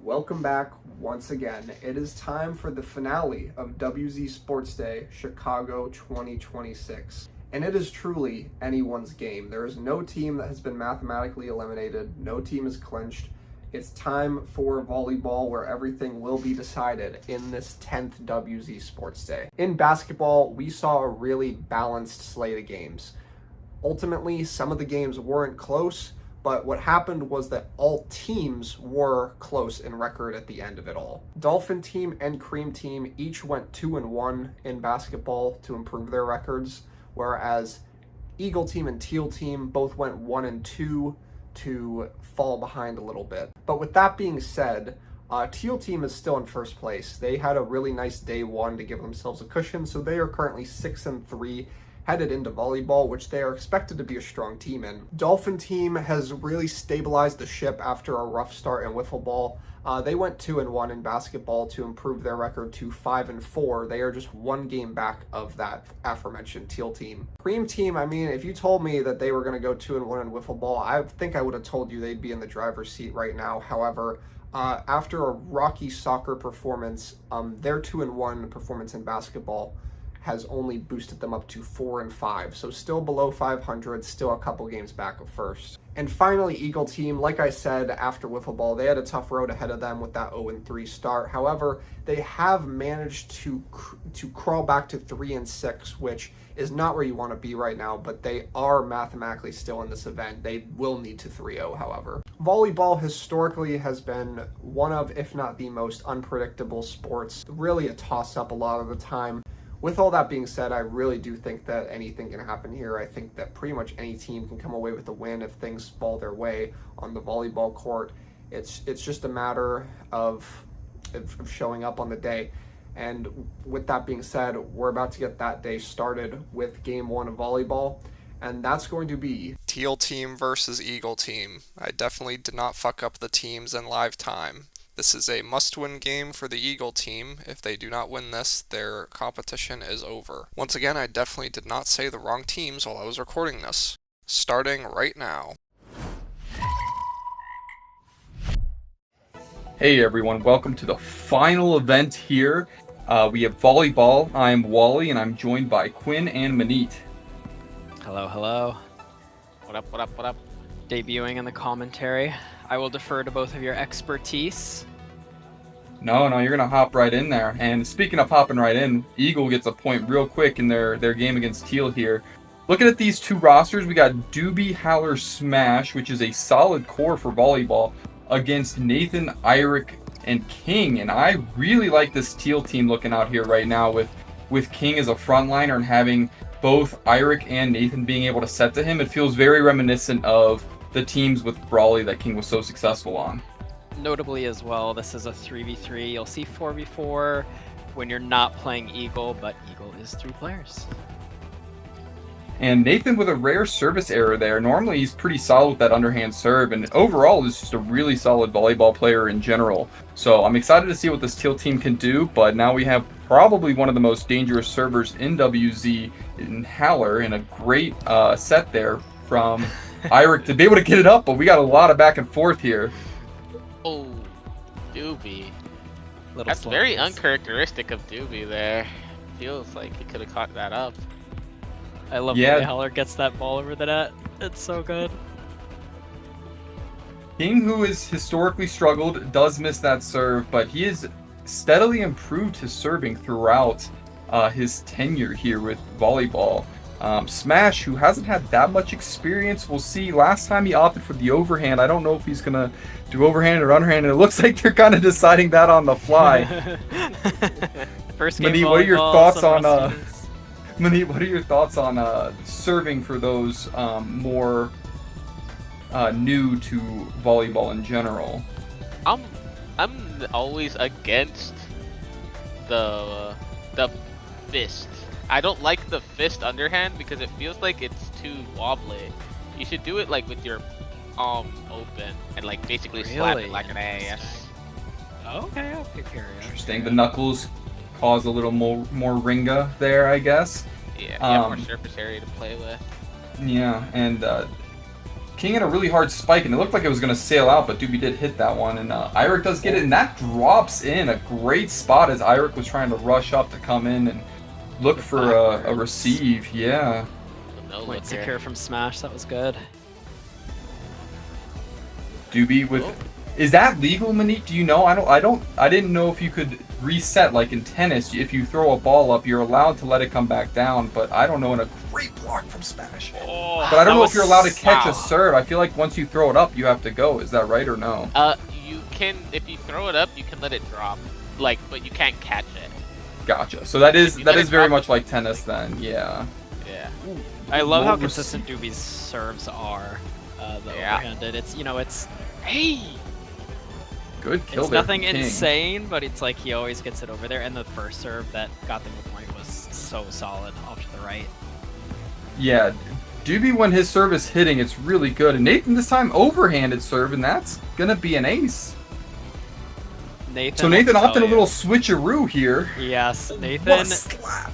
Welcome back once again. It is time for the finale of WZ Sports Day Chicago 2026. And it is truly anyone's game. There is no team that has been mathematically eliminated. No team is clinched. It's time for volleyball where everything will be decided in this 10th WZ Sports Day. In basketball, we saw a really balanced slate of games. Ultimately, some of the games weren't close, but what happened was that all teams were close in record at the end of it all. Dolphin team and Cream team each went 2-1 in basketball to improve their records, whereas Eagle team and Teal team both went 1-2 to fall behind a little bit. But with that being said, Teal team is still in first place. They had a really nice day one to give themselves a cushion, so they are currently 6-3 headed into volleyball, which they are expected to be a strong team in. Dolphin team has really stabilized the ship after a rough start in wiffle ball. They went 2-1 in basketball to improve their record to 5-4. They are just one game back of that aforementioned Teal team. Cream team, I mean, if you told me that they were going to go 2-1 in wiffle ball, I think I would have told you they'd be in the driver's seat right now. However, after a rocky soccer performance, their 2-1 performance in basketball has only boosted them up to 4-5, so still below 500, still a couple games back of first. And finally, Eagle team, like I said, after wiffle ball, they had a tough road ahead of them with that 0-3 start. However, they have managed to crawl back to 3-6, which is not where you want to be right now, but they are mathematically still in this event. They will need to 3-0, however. Volleyball historically has been one of, if not the most unpredictable sports, really a toss-up a lot of the time. With all that being said, I really do think that anything can happen here. I think that pretty much any team can come away with a win if things fall their way on the volleyball court. It's just a matter of showing up on the day. And with that being said, we're about to get that day started with game one of volleyball. And that's going to be Teal team versus Eagle team. I definitely did not fuck up the teams in live time. This is a must-win game for the Eagle team. If they do not win this, their competition is over. Once again, I definitely did not say the wrong teams while I was recording this. Starting right now. Hey everyone, welcome to the final event here. We have volleyball. I'm Wally and I'm joined by Quinn and Manit. Hello, hello. What up, what up, what up? Debuting in the commentary. I will defer to both of your expertise. No, you're going to hop right in there. And speaking of hopping right in, Eagle gets a point real quick in their game against Teal here. Looking at these two rosters, we got Doobie, Howler, Smash, which is a solid core for volleyball, against Nathan, Iric, and King. And I really like this Teal team looking out here right now with King as a frontliner and having both Iric and Nathan being able to set to him. It feels very reminiscent of the teams with Brawley that King was so successful on. Notably as well, this is a 3v3. You'll see 4v4 when you're not playing Eagle, but Eagle is 3 players. And Nathan with a rare service error there. Normally he's pretty solid with that underhand serve, and overall is just a really solid volleyball player in general. So I'm excited to see what this Teal team can do, but now we have probably one of the most dangerous servers in WZ in Howler, and a great set there from Iric to be able to get it up, but we got a lot of back and forth here. Oh, Doobie. That's very uncharacteristic of Doobie there. Feels like he could have caught that up. I love the way Heller gets that ball over the net. It's so good. King, who has historically struggled, does miss that serve, but he has steadily improved his serving throughout his tenure here with volleyball. Smash, who hasn't had that much experience, we'll see. Last time he opted for the overhand. I don't know if he's gonna do overhand or underhand, and it looks like they're kind of deciding that on the fly. First game Manit, what are your thoughts on Manit, what are your thoughts on serving for those more new to volleyball in general? I'm always against the fist. I don't like the fist underhand because it feels like it's too wobbly. You should do it like with your palm open and like basically slap it like an ass. Okay. Interesting. The knuckles cause a little more ringa there, I guess. Yeah, you have more surface area to play with. Yeah, and King had a really hard spike, and it looked like it was going to sail out, but Doobie did hit that one, and Eirik does get it, and that drops in a great spot as Eirik was trying to rush up to come in and look for a receive. Yeah. No Point look secure here. from Smash. That was good. Doobie with... Is that legal, Monique? Do you know? I didn't know if you could reset like in tennis. If you throw a ball up, you're allowed to let it come back down, but I don't know. And a great block from Smash. Oh, but I don't know if you're allowed to catch wow. a serve. I feel like once you throw it up, you have to go. Is that right or no? You can, if you throw it up, you can let it drop, like, but you can't catch it. Gotcha. So that is let it very drop- much like tennis then. Yeah. Yeah. I love how Low consistent Doobie's serves are. The Yeah. overhanded. It's it's Hey. Good kill it's there nothing from King. insane, but it's like he always gets it over there. And the first serve that got them a point was so solid off to the right. Yeah. Doobie, when his serve is hitting, it's really good. And Nathan this time overhanded serve, and that's gonna be an ace. Nathan. So Nathan I'll opted a tell you. little switcheroo here. Yes, What Nathan a slap.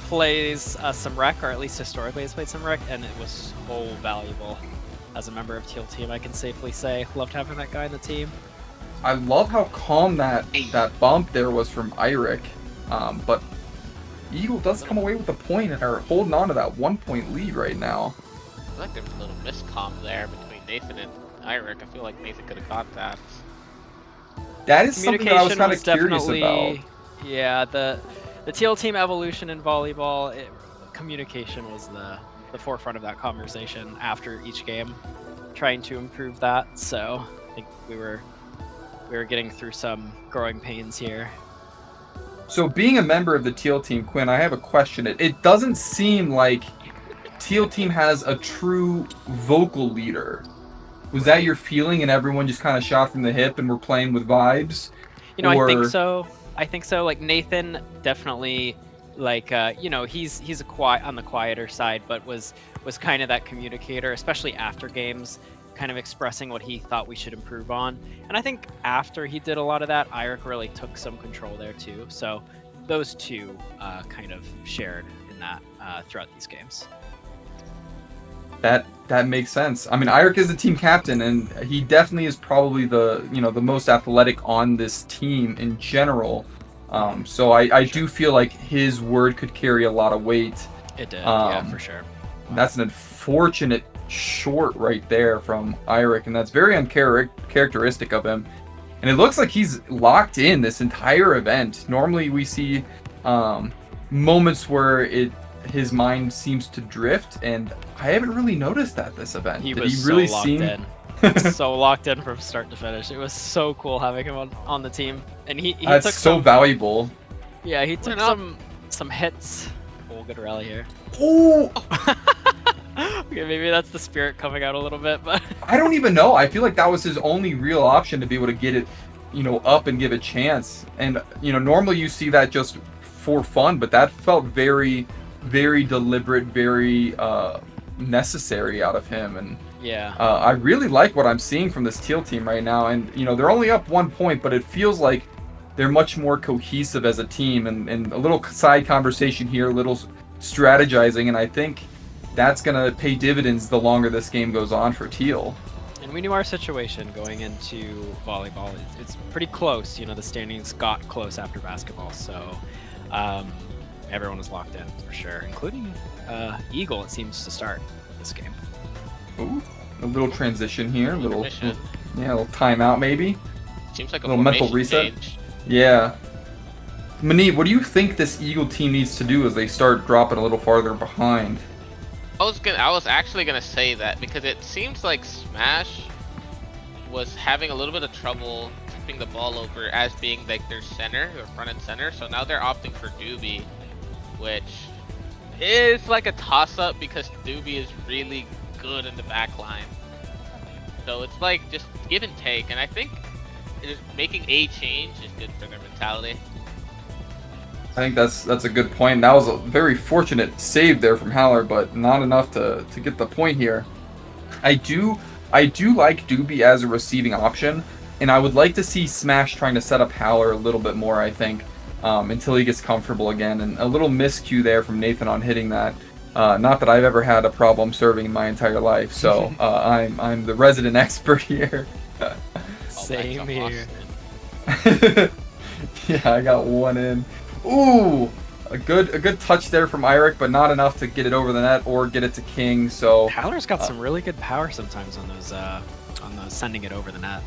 plays some rec, or at least historically has played some rec, and it was so valuable. As a member of Teal team, I can safely say, loved having that guy in the team. I love how calm that bump there was from Eirik, but Eagle does come away with the point and are holding on to that 1-point lead right now. I feel like there was a little miscomm there between Nathan and Eirik. I feel like Nathan could have caught that. That is something that I was kind of curious definitely, about. Yeah, the Teal team evolution in volleyball, communication was the forefront of that conversation after each game, trying to improve that. So I think we were getting through some growing pains here. So being a member of the Teal team, Quinn, I have a question. It doesn't seem like Teal team has a true vocal leader. Was that your feeling and everyone just kind of shot from the hip and were playing with vibes? I think so. Like Nathan definitely, like he's on the quieter side, but was kind of that communicator, especially after games, kind of expressing what he thought we should improve on. And I think after he did a lot of that, Eirik really took some control there too. So those two kind of shared in that throughout these games. That makes sense. I mean, Eirik is the team captain, and he definitely is probably the most athletic on this team in general. So I do feel like his word could carry a lot of weight. It did, yeah, for sure. That's an unfortunate short right there from Eirik, and that's very uncharacteristic of him. And it looks like he's locked in this entire event. Normally we see moments where his mind seems to drift, and I haven't really noticed that this event. He Did was he really so locked seem in. So locked in from start to finish. It was so cool having him on the team, and he That's took so valuable. Yeah, he took Went some hits. Oh, good rally here. Oh, Okay, maybe that's the spirit coming out a little bit, but I don't even know. I feel like that was his only real option to be able to get it, up and give a chance. And normally you see that just for fun, but that felt very, very deliberate, very necessary out of him. And yeah. I really like what I'm seeing from this Teal team right now. And they're only up 1 point, but it feels like they're much more cohesive as a team. And a little side conversation here, a little strategizing, and I think that's going to pay dividends the longer this game goes on for Teal. And we knew our situation going into volleyball. It's pretty close. The standings got close after basketball, so everyone was locked in for sure, including Eagle. It seems to start this game. Ooh, a little transition here, a little Intermission. timeout maybe. Seems like a Little mental formation reset. change. Yeah. Manit, what do you think this Eagle team needs to do as they start dropping a little farther behind? I was actually gonna say that because it seems like Smash was having a little bit of trouble tipping the ball over as being like their center, their front and center. So now they're opting for Doobie, which is like a toss-up because Doobie is really good in the back line. So it's like just give and take, and I think just making a change is good for their mentality. I think that's a good point. That was a very fortunate save there from Haller, but not enough to get the point here. I do like Doobie as a receiving option, and I would like to see Smash trying to set up Haller a little bit more, I think, until he gets comfortable again. And a little miscue there from Nathan on hitting that Not that I've ever had a problem serving in my entire life, so I'm the resident expert here. Same here. Yeah, I got one in. Ooh, a good touch there from Eirik, but not enough to get it over the net or get it to King. So Howler's got some really good power sometimes on those sending it over the net.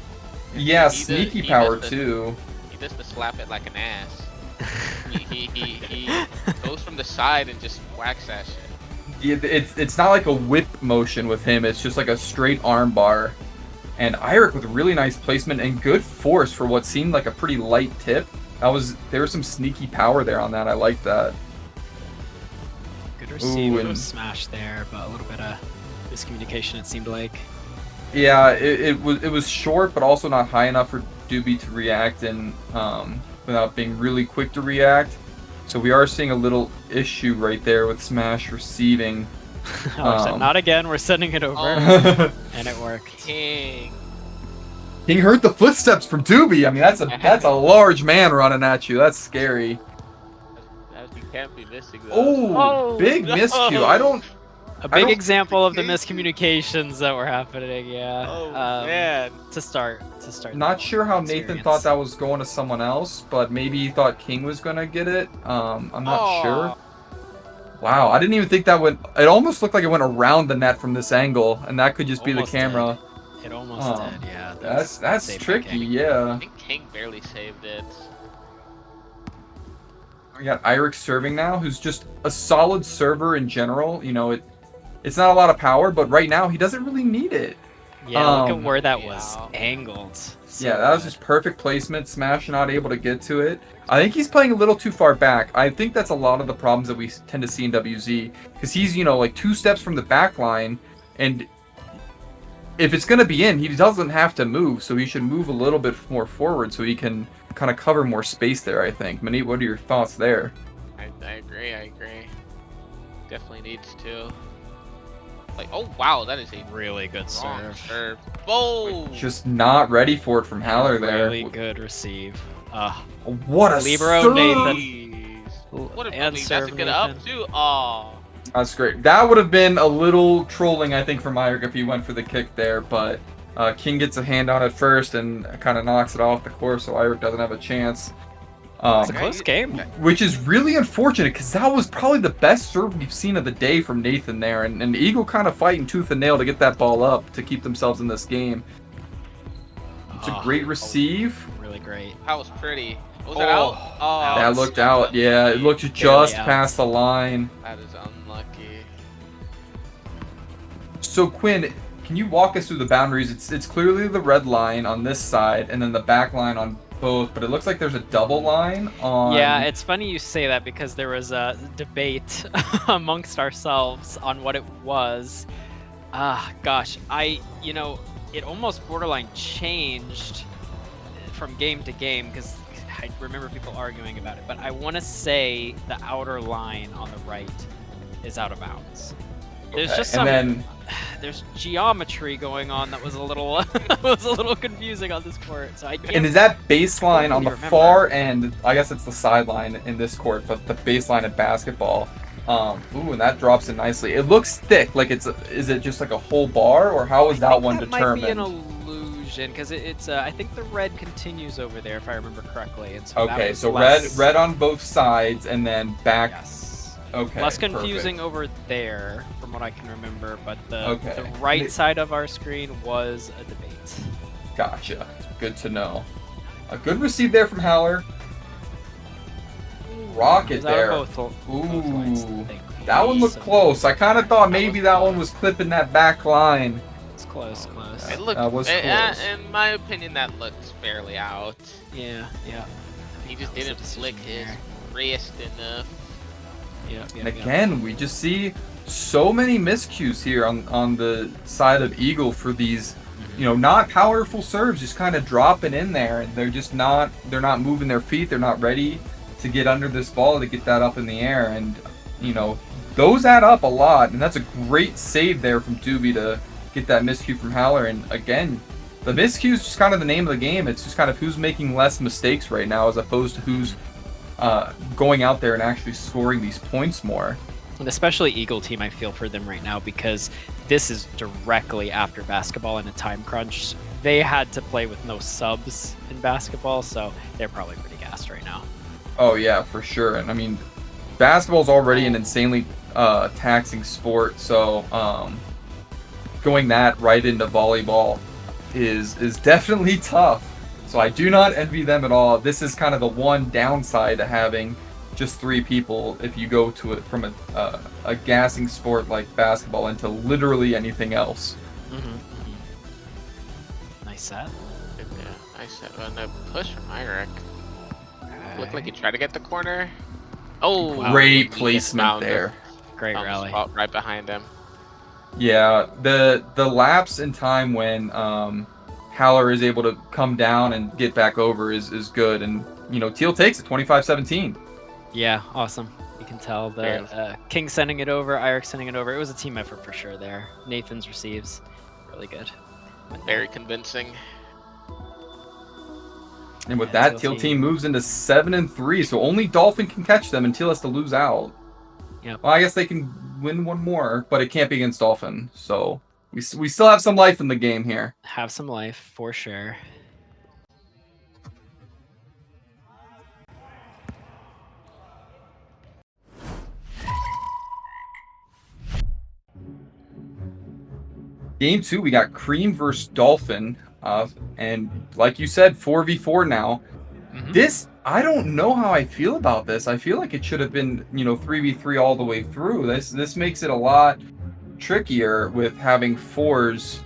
yeah, He sneaky does power the- too. He does to slap it like an ass. he goes from the side and just whacks that shit. Yeah, it's not like a whip motion with him. It's just like a straight arm bar. And Eirik with really nice placement and good force for what seemed like a pretty light tip. There was some sneaky power there on that. I like that. Good receive, and- smash there, but a little bit of miscommunication it seemed like. Yeah, it was short, but also not high enough for Doobie to react and without being really quick to react. So we are seeing a little issue right there with Smash receiving. Howler said, not again, we're sending it over. Oh. And it worked. King. King heard the footsteps from Doobie. I mean, that's a large man running at you. That's scary. You can't be missing those. Oh, big no. miscue. A big don't example of the think- miscommunications that were happening, yeah. Oh man. To start. Not sure how Nathan experience. thought that was going to someone else, but maybe he thought King was gonna get it. I'm not sure. Wow, I didn't even think that went. It almost looked like it went around the net from this angle, and that could just be the Almost camera. It almost did, yeah. That's saved by tricky, King. yeah. I think King barely saved it. We got Eirik serving now, who's just a solid server in general. You know, it's not a lot of power, but right now he doesn't really need it. Yeah, look at where that was yeah. angled. So Yeah, that was good. just perfect placement. Smash not able to get to it. I think he's playing a little too far back. I think that's a lot of the problems that we tend to see in WZ, because he's, like 2 steps from the back line, and if it's going to be in, he doesn't have to move, so he should move a little bit more forward so he can kind of cover more space there, I think. Manit, what are your thoughts there? I agree. Definitely needs to. Like, oh wow, that is a Really good wrong serve. serve. Boom. Just not ready for it from Haller there. Really good receive. What a Libero serve! Nathan. Jeez. What a And believe serve that's a good up Nathan. too. Oh. That's great. That would have been a little trolling, I think, from Eirik if he went for the kick there, but King gets a hand on it first and kind of knocks it off the course, so Eirik doesn't have a chance. It's a close game. Which is really unfortunate, because that was probably the best serve we've seen of the day from Nathan there, and Eagle kind of fighting tooth and nail to get that ball up to keep themselves in this game. It's a great receive. Really great. That was pretty. Was that out? Oh. That looked out, yeah, it looked just out. past the line. That is unlucky. So Quinn, can you walk us through the boundaries? It's clearly the red line on this side, and then the back line on both, but it looks like there's a double line on... Yeah, it's funny you say that because there was a debate amongst ourselves on what it was. Gosh, it almost borderline changed from game to game because I remember people arguing about it, but I want to say the outer line on the right is out of bounds. There's Okay, just some and then there's geometry going on that was a little confusing on this court. So I can't And is that baseline on the remember. far end? I guess it's the sideline in this court, but the baseline in basketball. Ooh, and that drops in nicely. It looks thick. Like is it just like a whole bar, or how is that one that determined? might be an illusion because it's I think the red continues over there if I remember correctly. And so that Okay, was so less, red on both sides, and then back. Yes. Okay. Less confusing perfect. over there from what I can remember, but the Okay. right side of our screen was a debate. Gotcha. Good to know. A good receive there from Haller. Rocket It was out of there. both lines, Ooh, thankfully, that one looked so close. I kind of thought maybe that one was clipping that back line. It's close. It looked. That was close. In my opinion, that looked fairly out. Yeah. He just That was didn't a decision flick his there. wrist enough. And again, we just see so many miscues here on the side of Eagle for these, not powerful serves, just kind of dropping in there, and they're not moving their feet, they're not ready to get under this ball to get that up in the air, and those add up a lot, and that's a great save there from Doobie to get that miscue from Haller. And again, the miscue is just kind of the name of the game. It's just kind of who's making less mistakes right now as opposed to who's going out there and actually scoring these points more. And especially Eagle team, I feel for them right now because this is directly after basketball in a time crunch. They had to play with no subs in basketball, so they're probably pretty gassed right now. Oh yeah, for sure. And I mean, basketball's already an insanely taxing sport, so going that right into volleyball is definitely tough. So I do not envy them at all. This is kind of the one downside to having just 3 people if you go to it from a gassing sport like basketball into literally anything else. Nice set. Yeah, nice set. And a push from Irek. Looked like he tried to get the corner. Oh, Wow. Great he placement found there. Great found the rally. spot right behind him. Yeah, the lapse in time when Haller is able to come down and get back over is good, and you know, Teal takes it 25-17. Yeah, awesome. You can tell the King sending it over, Irek sending it over. It was a team effort for sure there. Nathan's receives. Really good. Very convincing. And with Yeah, that, Teal Teal team moves into 7-3, so only Dolphin can catch them, and Teal has to lose out. Yep. Well, I guess they can win one more, but it can't be against Dolphin, so we still have some life in the game here. Have some life for sure. Game 2, we got Cream versus Dolphin, and like you said, 4v4 now. This, I don't know how I feel about this. I feel like it should have been, 3v3 all the way through. This makes it a lot trickier with having 4s.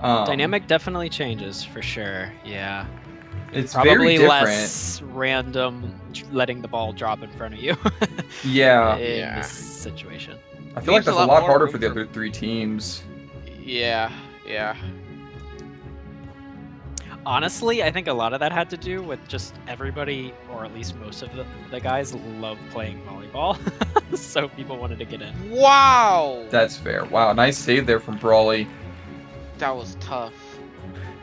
Dynamic definitely changes for sure. Yeah. It's Probably very different. less random letting the ball drop in front of you. Yeah. In this situation. I feel like Leaves that's a a lot lot more harder room for the for- other 3 teams. Yeah. Honestly, I think a lot of that had to do with just everybody, or at least most of the guys, love playing volleyball. So people wanted to get in. Wow. That's fair. Wow, nice save there from Brawley. That was tough.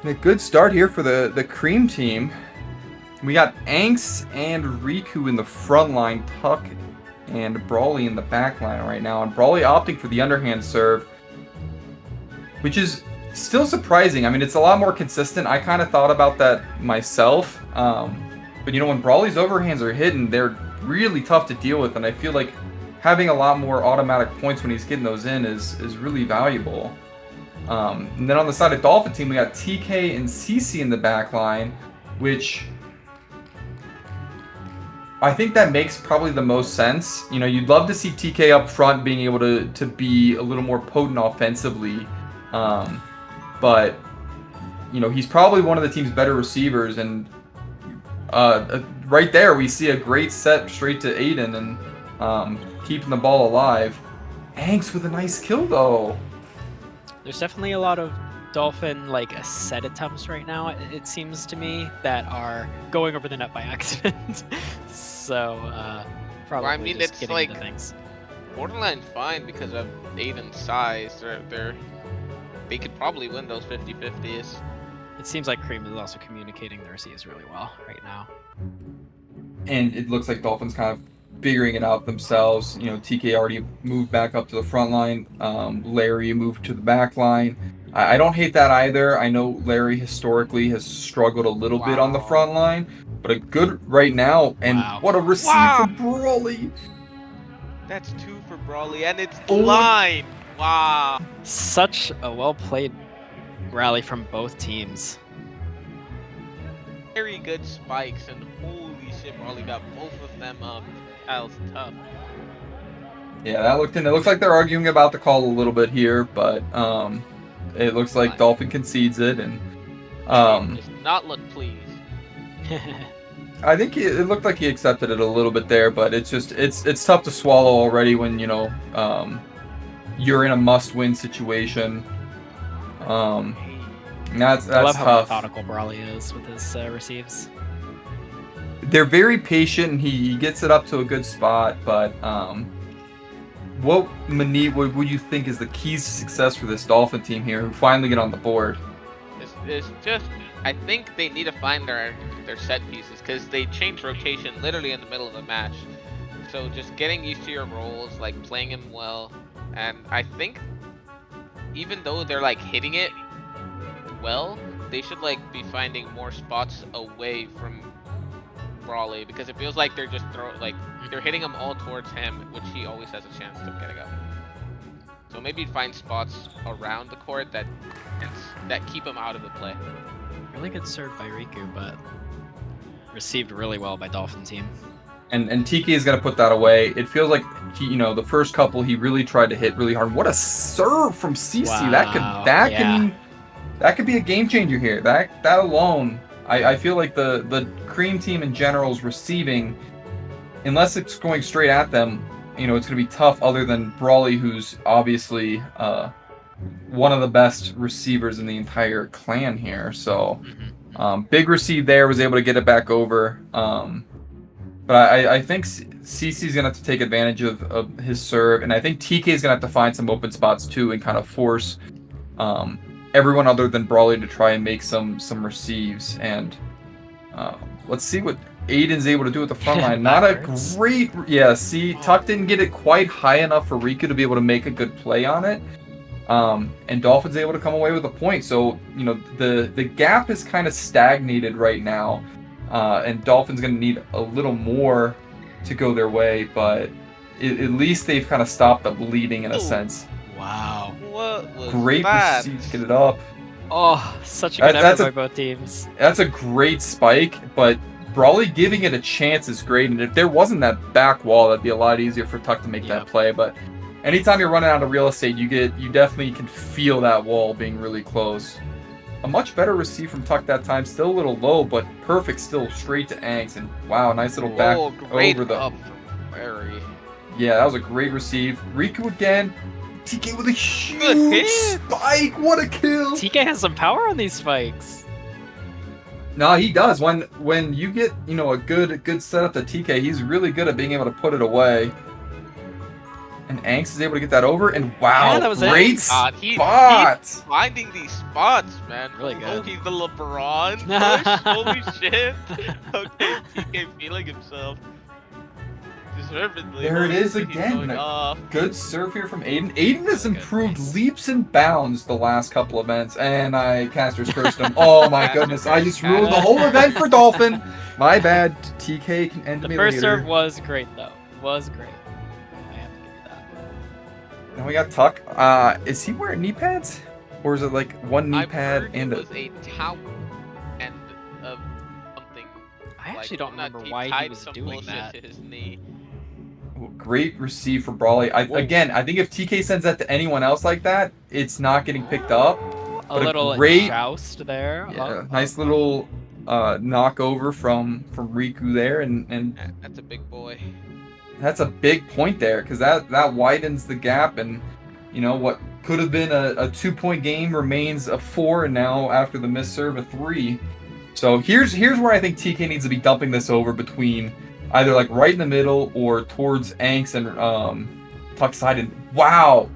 And a good start here for the Cream team. We got Angst and Riku in the front line, Tuck and Brawley in the back line right now. And Brawley opting for the underhand serve, which is still surprising. I mean, it's a lot more consistent. I kind of thought about that myself. But when Brawley's overhands are hidden, they're really tough to deal with. And I feel like having a lot more automatic points when he's getting those in is really valuable. And then on the side of Dolphin team, we got TK and CC in the back line, which I think that makes probably the most sense. You'd love to see TK up front being able to be a little more potent offensively. But he's probably one of the team's better receivers, and right there we see a great set straight to Aiden and keeping the ball alive. Angst with a nice kill though. There's definitely a lot of Dolphin set attempts right now, it seems to me, that are going over the net by accident. So probably Well, I mean, just it's getting like- into things. Borderline fine because of Aiden's size. They could probably win those 50-50s. It seems like Cream is also communicating the receives really well right now. And it looks like Dolphins kind of figuring it out themselves. TK already moved back up to the front line. Larry moved to the back line. I don't hate that either. I know Larry historically has struggled a little bit on the Wow. front line, but a good right now. And Wow. what a receive Wow. from Brawley. That's 2 for Brawley, and it's Oh. line. Wow. Such a well-played rally from both teams. Very good spikes, and holy shit, Brawley got both of them up. That was tough. Yeah, that looked in. It looks like they're arguing about the call a little bit here, but it looks like Dolphin concedes it, and Does not look pleased. I think it looked like he accepted it a little bit there, but it's tough to swallow already when you're in a must-win situation. And that's I love how tough. methodical Brawley is with his receives. They're very patient, and he gets it up to a good spot. But what would you think is the keys to success for this Dolphin team here, who finally get on the board? It's just, I think they need to find their set pieces because they change rotation literally in the middle of the match. So just getting used to your roles, like playing him well, and I think even though they're like hitting it well, they should like be finding more spots away from Brawley, because it feels like they're just they're hitting him all towards him, which he always has a chance of getting up. So maybe find spots around the court that keep him out of the play. Really good serve by Riku, but received really well by Dolphin team. And TK is gonna put that away. It feels like the first couple he really tried to hit really hard. What a serve from CC! Wow, That could be a game changer here. That alone, I feel like the Cream team in general's receiving, unless it's going straight at them, it's gonna be tough. Other than Brawley, who's obviously one of the best receivers in the entire clan here. So big receive there, was able to get it back over. But I think CC's going to have to take advantage of his serve, and I think TK's going to have to find some open spots too and kind of force everyone other than Brawley to try and make some receives. And let's see what Aiden's able to do at the front line. Not a great... Yeah, see, Tuck didn't get it quite high enough for Riku to be able to make a good play on it. And Dolphin's able to come away with a point. So, the gap is kind of stagnated right now. And Dolphin's going to need a little more to go their way, but at least they've kind of stopped the bleeding in a sense. Wow. What was Great that? receipt to get it up. Oh, such a good effort by both teams. That's a great spike, but Brawley giving it a chance is great, and if there wasn't that back wall, that'd be a lot easier for Tuck to make that play, but anytime you're running out of real estate, you definitely can feel that wall being really close. A much better receive from Tuck that time. Still a little low, but perfect still straight to Angst. And wow, nice little back great over the... up from Barry. Yeah, that was a great receive. Riku again. TK with a huge spike. What a kill. TK has some power on these spikes. No, he does. When you get, a good setup to TK, he's really good at being able to put it away. And Angst is able to get that over, and wow, that was great spot. He's Finding these spots, man. Really good. Oh, he's the LeBron push. Holy shit. Okay, TK feeling himself. Deservedly. There it is He's again. going off. Good serve here from Aiden. Aiden has improved leaps and bounds the last couple events, and I casters cursed him. Oh my goodness, I just ruined the whole event for Dolphin. My bad. TK can end me later. The first serve was great, though. Was great. Now we got Tuck. Is he wearing knee pads? Or is it like one knee pad and it was a towel and something. I actually don't remember why he was doing that. To his knee. Great receive from Brawley. Again, I think if TK sends that to anyone else like that, it's not getting picked up. A little great joust there. Yeah, nice little knock over from Riku there, and that's a big boy. That's a big point there, because that widens the gap, and what could have been a 2-point game remains a 4, and now after the missed serve, a 3. So here's where I think TK needs to be dumping this over between either like right in the middle or towards Angst and Tuck's side. And wow,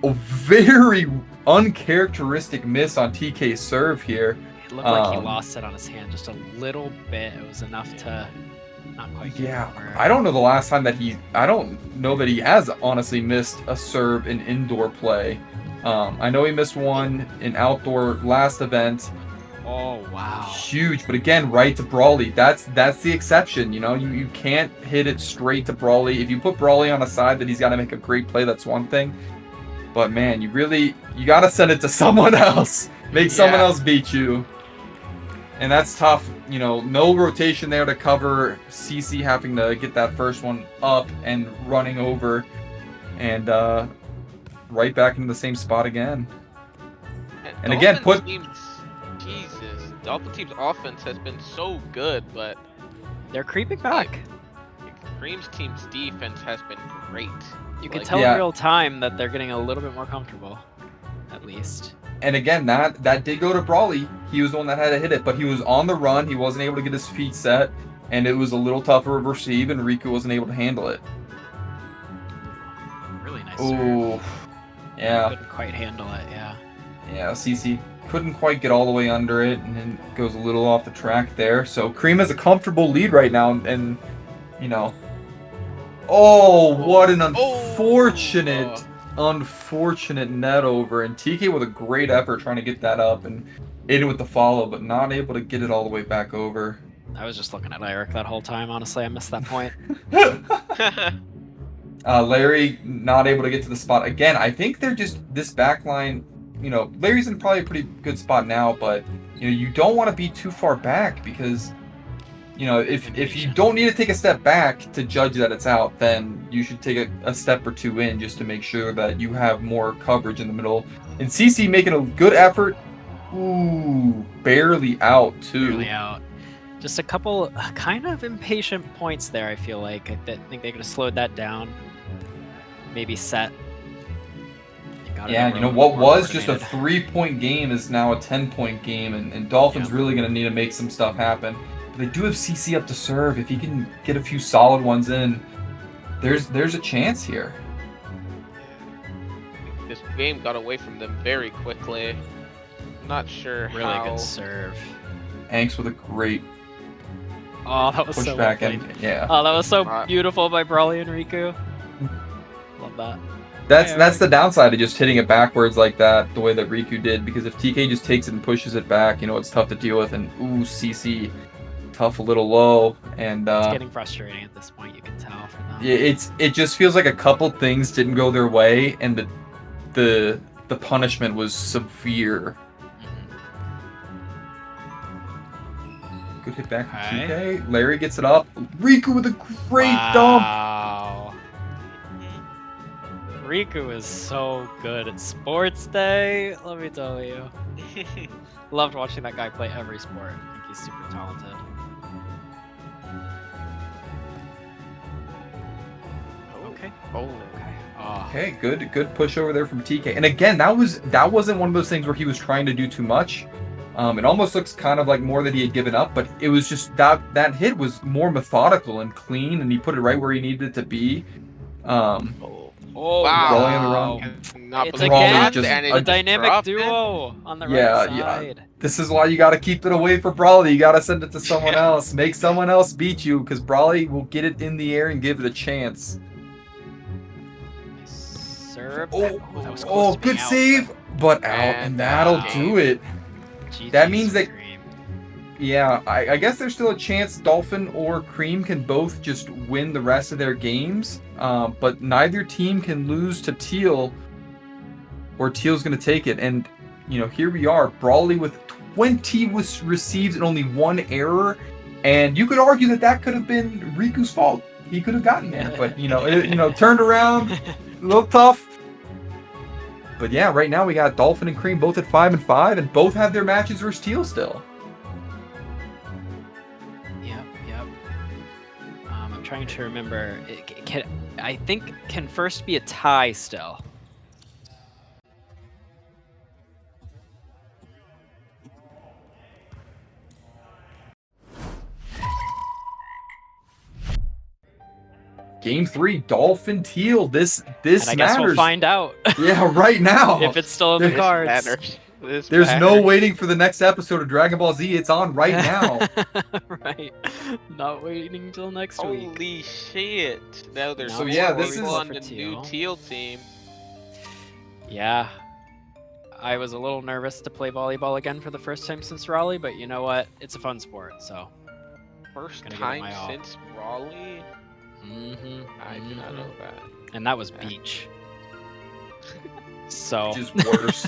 a very uncharacteristic miss on TK's serve here. It looked like he lost it on his hand just a little bit. It was enough to not quite get over. I don't know the last time that I don't know that he has honestly missed a serve in indoor play. I know he missed one in outdoor last event. Oh wow. Huge, but again, right to Brawley. That's the exception, you can't hit it straight to Brawley. If you put Brawley on a side that he's got to make a great play, that's one thing. But man, you got to send it to someone else. Make someone else beat you. And that's tough, no rotation there to cover CC having to get that first one up and running over, and right back into the same spot again. And again, Dolphin team's offense has been so good, but they're creeping back. Cream's team's defense has been great. You can tell in real time that they're getting a little bit more comfortable, at least. And again, that did go to Brawley. He was the one that had to hit it, but he was on the run. He wasn't able to get his feet set, and it was a little tougher of a receive, and Riku wasn't able to handle it. Really nice serve. Yeah. Couldn't quite handle it, yeah. Yeah, CC couldn't quite get all the way under it, and then goes a little off the track there. So Cream has a comfortable lead right now, and Oh, what an Oh. unfortunate net over. And TK with a great effort trying to get that up and in with the follow, but not able to get it all the way back over. I was just looking at Eric that whole time. Honestly, I missed that point. Larry not able to get to the spot again. I think they're just this back line. You know, Larry's in probably a pretty good spot now, but you know, you don't want to be too far back because, you know, if you don't need to take a step back to judge that it's out, then you should take a step or two in just to make sure that you have more coverage in the middle. And CC making a good effort. Ooh, barely out too. Barely out. Just a couple kind of impatient points there, I feel like. I think they could have slowed that down. Maybe set. Yeah, you know, what was just a 3-point game is now a 10-point game, and Dolphin's really going to need to make some stuff happen. But they do have CC up to serve. If he can get a few solid ones in, there's a chance here. This game got away from them very quickly. Not sure Really how. good serve. Anks with a great Oh, that was so well pushback, played. and yeah. Oh, that was so beautiful by Brawley and Riku. Love that. That's the downside of just hitting it backwards like that, the way that Riku did, because if TK just takes it and pushes it back, you know, it's tough to deal with, and ooh, CC, tough, a little low, and It's getting frustrating at this point, you can tell for them. it just feels like a couple things didn't go their way, and the punishment was severe. Good hit back from TK. Larry gets it up. Riku with a great dump. Wow. Riku is so good at sports day, let me tell you. Loved watching that guy play every sport. I think he's super talented. Okay. Oh. Okay. Oh. Okay, good push over there from TK. And again, that wasn't one of those things where he was trying to do too much. It almost looks kind of like more that he had given up, but it was just that hit was more methodical and clean, and he put it right where he needed it to be. Oh, Wow. Rolling on the run. It's Brawley again just- a dynamic duo on the right side. This is why you got to keep it away from Brawley. You got to send it to someone else. Make someone else beat you, because Brawley will get it in the air and give it a chance. Serve. Oh, That was close to good being out, save, but out, and that'll do it. GG That means that- Scream. Yeah, I guess there's still a chance Dolphin or Cream can both just win the rest of their games, but neither team can lose to Teal, or Teal's going to take it. And, you know, here we are, Brawley with 20 was received and only 1 error, and you could argue that could have been Riku's fault. He could have gotten there, but, you know, turned around, a little tough. But yeah, right now we got Dolphin and Cream both at 5 and 5, and both have their matches versus Teal still. Yep. I'm trying to remember. I think can first be a tie still. Game 3, Dolphin Teal. This And I guess matters. we'll find out Yeah, right now. if it's still in the This cards. Matters. This There's no matters. waiting for the next episode of Dragon Ball Z. It's on right now. Right. Not waiting until next week. Holy shit! Now there's So, yeah, more this people is- on the new Teal team. Yeah. I was a little nervous to play volleyball again for the first time since Raleigh, but you know what? It's a fun sport, so. First Gonna give it time my all. since Raleigh. I did not know that. And that was Yeah. beach. So. Which is worse.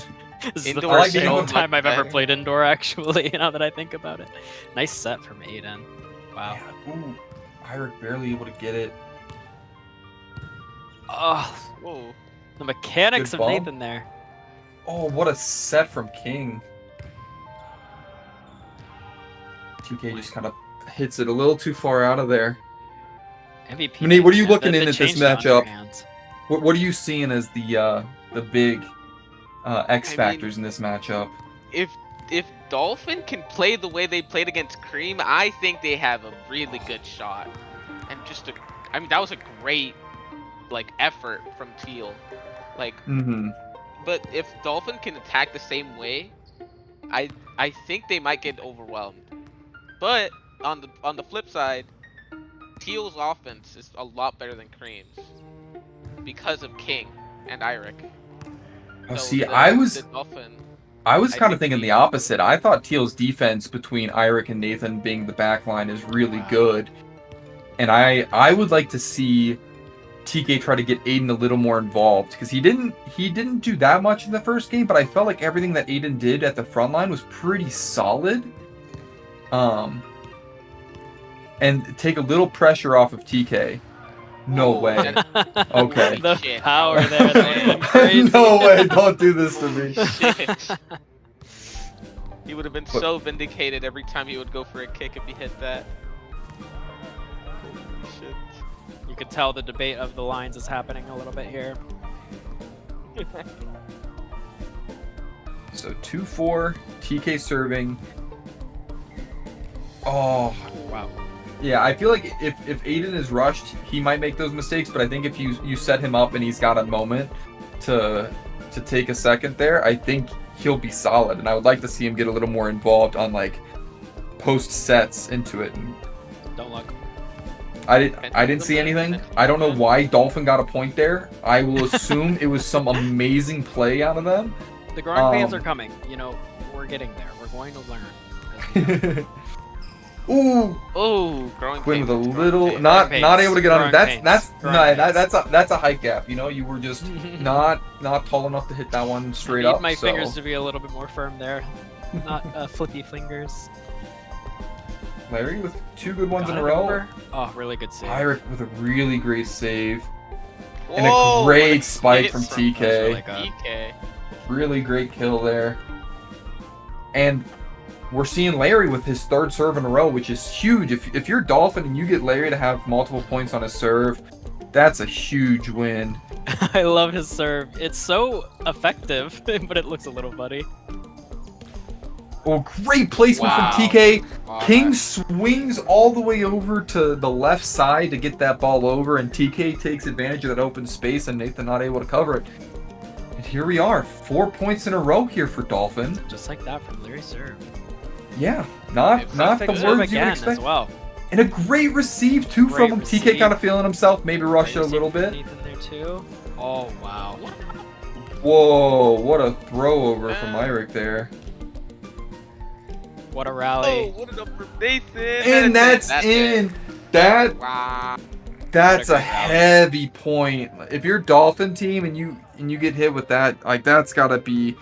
This is the Indoor first is so single much time I've ever better. played indoor, actually, now that I think about it. Nice set from Aiden. Wow. Yeah, ooh, Pyric barely able to get it. Oh, Whoa. the mechanics Good of ball. Nathan there. Oh, what a set from King. 2K just kind of hits it a little too far out of there. MVP. Nate, what are you the- looking the in at this change to matchup? underhand. What are you seeing as the big X I mean- factors in this matchup? If Dolphin can play the way they played against Cream, I think they have a really good shot. And I mean, that was a great effort from Teal. Mm-hmm. But if Dolphin can attack the same way, I think they might get overwhelmed. But on the flip side, Teal's offense is a lot better than Cream's because of King and Eirik. Oh, So see, the I was Dolphin. kind of think thinking he- the opposite. I thought Teal's defense between Eirik and Nathan being the back line is really good. And I would like to see TK try to get Aiden a little more involved because he didn't do that much in the first game, but I felt like everything that Aiden did at the front line was pretty solid. And take a little pressure off of TK. No Ooh, way. that- Okay. The Shit. power there. That would've been crazy. No way, don't do this to me. Shit. He would have been so vindicated every time he would go for a kick if he hit that. Holy shit. You could tell the debate of the lines is happening a little bit here. So 2-4, TK serving. Oh, Wow. yeah, I feel like if Aiden is rushed, he might make those mistakes, but I think if you set him up and he's got a moment to take a second there, I think he'll be solid. And I would like to see him get a little more involved on like post sets into it. And Don't look. I didn't see anything. I don't know why Dolphin got a point there. I will assume it was some amazing play out of them. The growing pains are coming. You know, we're getting there. We're going to learn. Ooh, Oh, growing Quinn with a pains, growing little pains. not pains, able to get on. growing That's pains, no, growing pains. that's a height gap. You know, you were just not tall enough to hit that one straight I need up. my so. fingers to be a little bit more firm there. Not flippy fingers. Larry with 2 good ones Got in a it row. over. Oh, really good save. Eirik with a really great save. And Whoa, a great what a spike hit from That was really TK. good. TK. Really great kill there. And we're seeing Larry with his 3rd serve in a row, which is huge. If you're Dolphin and you get Larry to have multiple points on his serve, that's a huge win. I love his serve. It's so effective, but it looks a little funny. Oh, great placement Wow. from TK. Wow. King swings all the way over to the left side to get that ball over, and TK takes advantage of that open space, and Nathan not able to cover it. And here we are, 4 points in a row here for Dolphin. Just like that from Larry serve. Yeah, not It's the perfect words serve you again expect. as well. And a great receive too Great from him. TK receive. kind of feeling himself, maybe rushed it a Great little receive from bit. Nathan there too. Oh wow. Whoa, what a throw over from Eirik there. What a Oh, rally. what an up from Nathan. And that's in. It. Wow. That's What a a great rally. heavy point. If you're Dolphin team and you get hit with that, like that's gotta be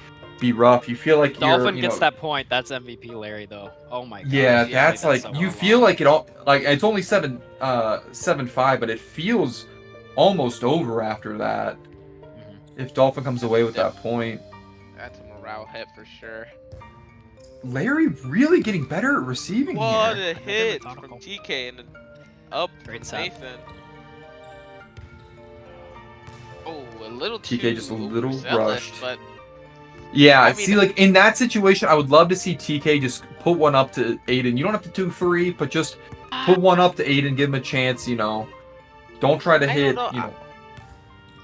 rough. You feel like Dolphin you're, gets that point. That's MVP Larry though. Oh my god. Yeah, he that's played like that so you well. feel like it all like it's only 7-5, but it feels almost over after that. Mhm. If Dolphin comes away with that point. That's a morale hit for sure. Larry really getting better at receiving What here. a hit methodical. from TK and up Great from set. Nathan. Oh, a little TK too just a little overzealous, rushed. but Yeah, I mean- see, like in that situation, I would love to see TK just put one up to Aiden. You don't have to 2-3, but just put one up to Aiden, give him a chance. You know, don't try to I hit. don't know, You know,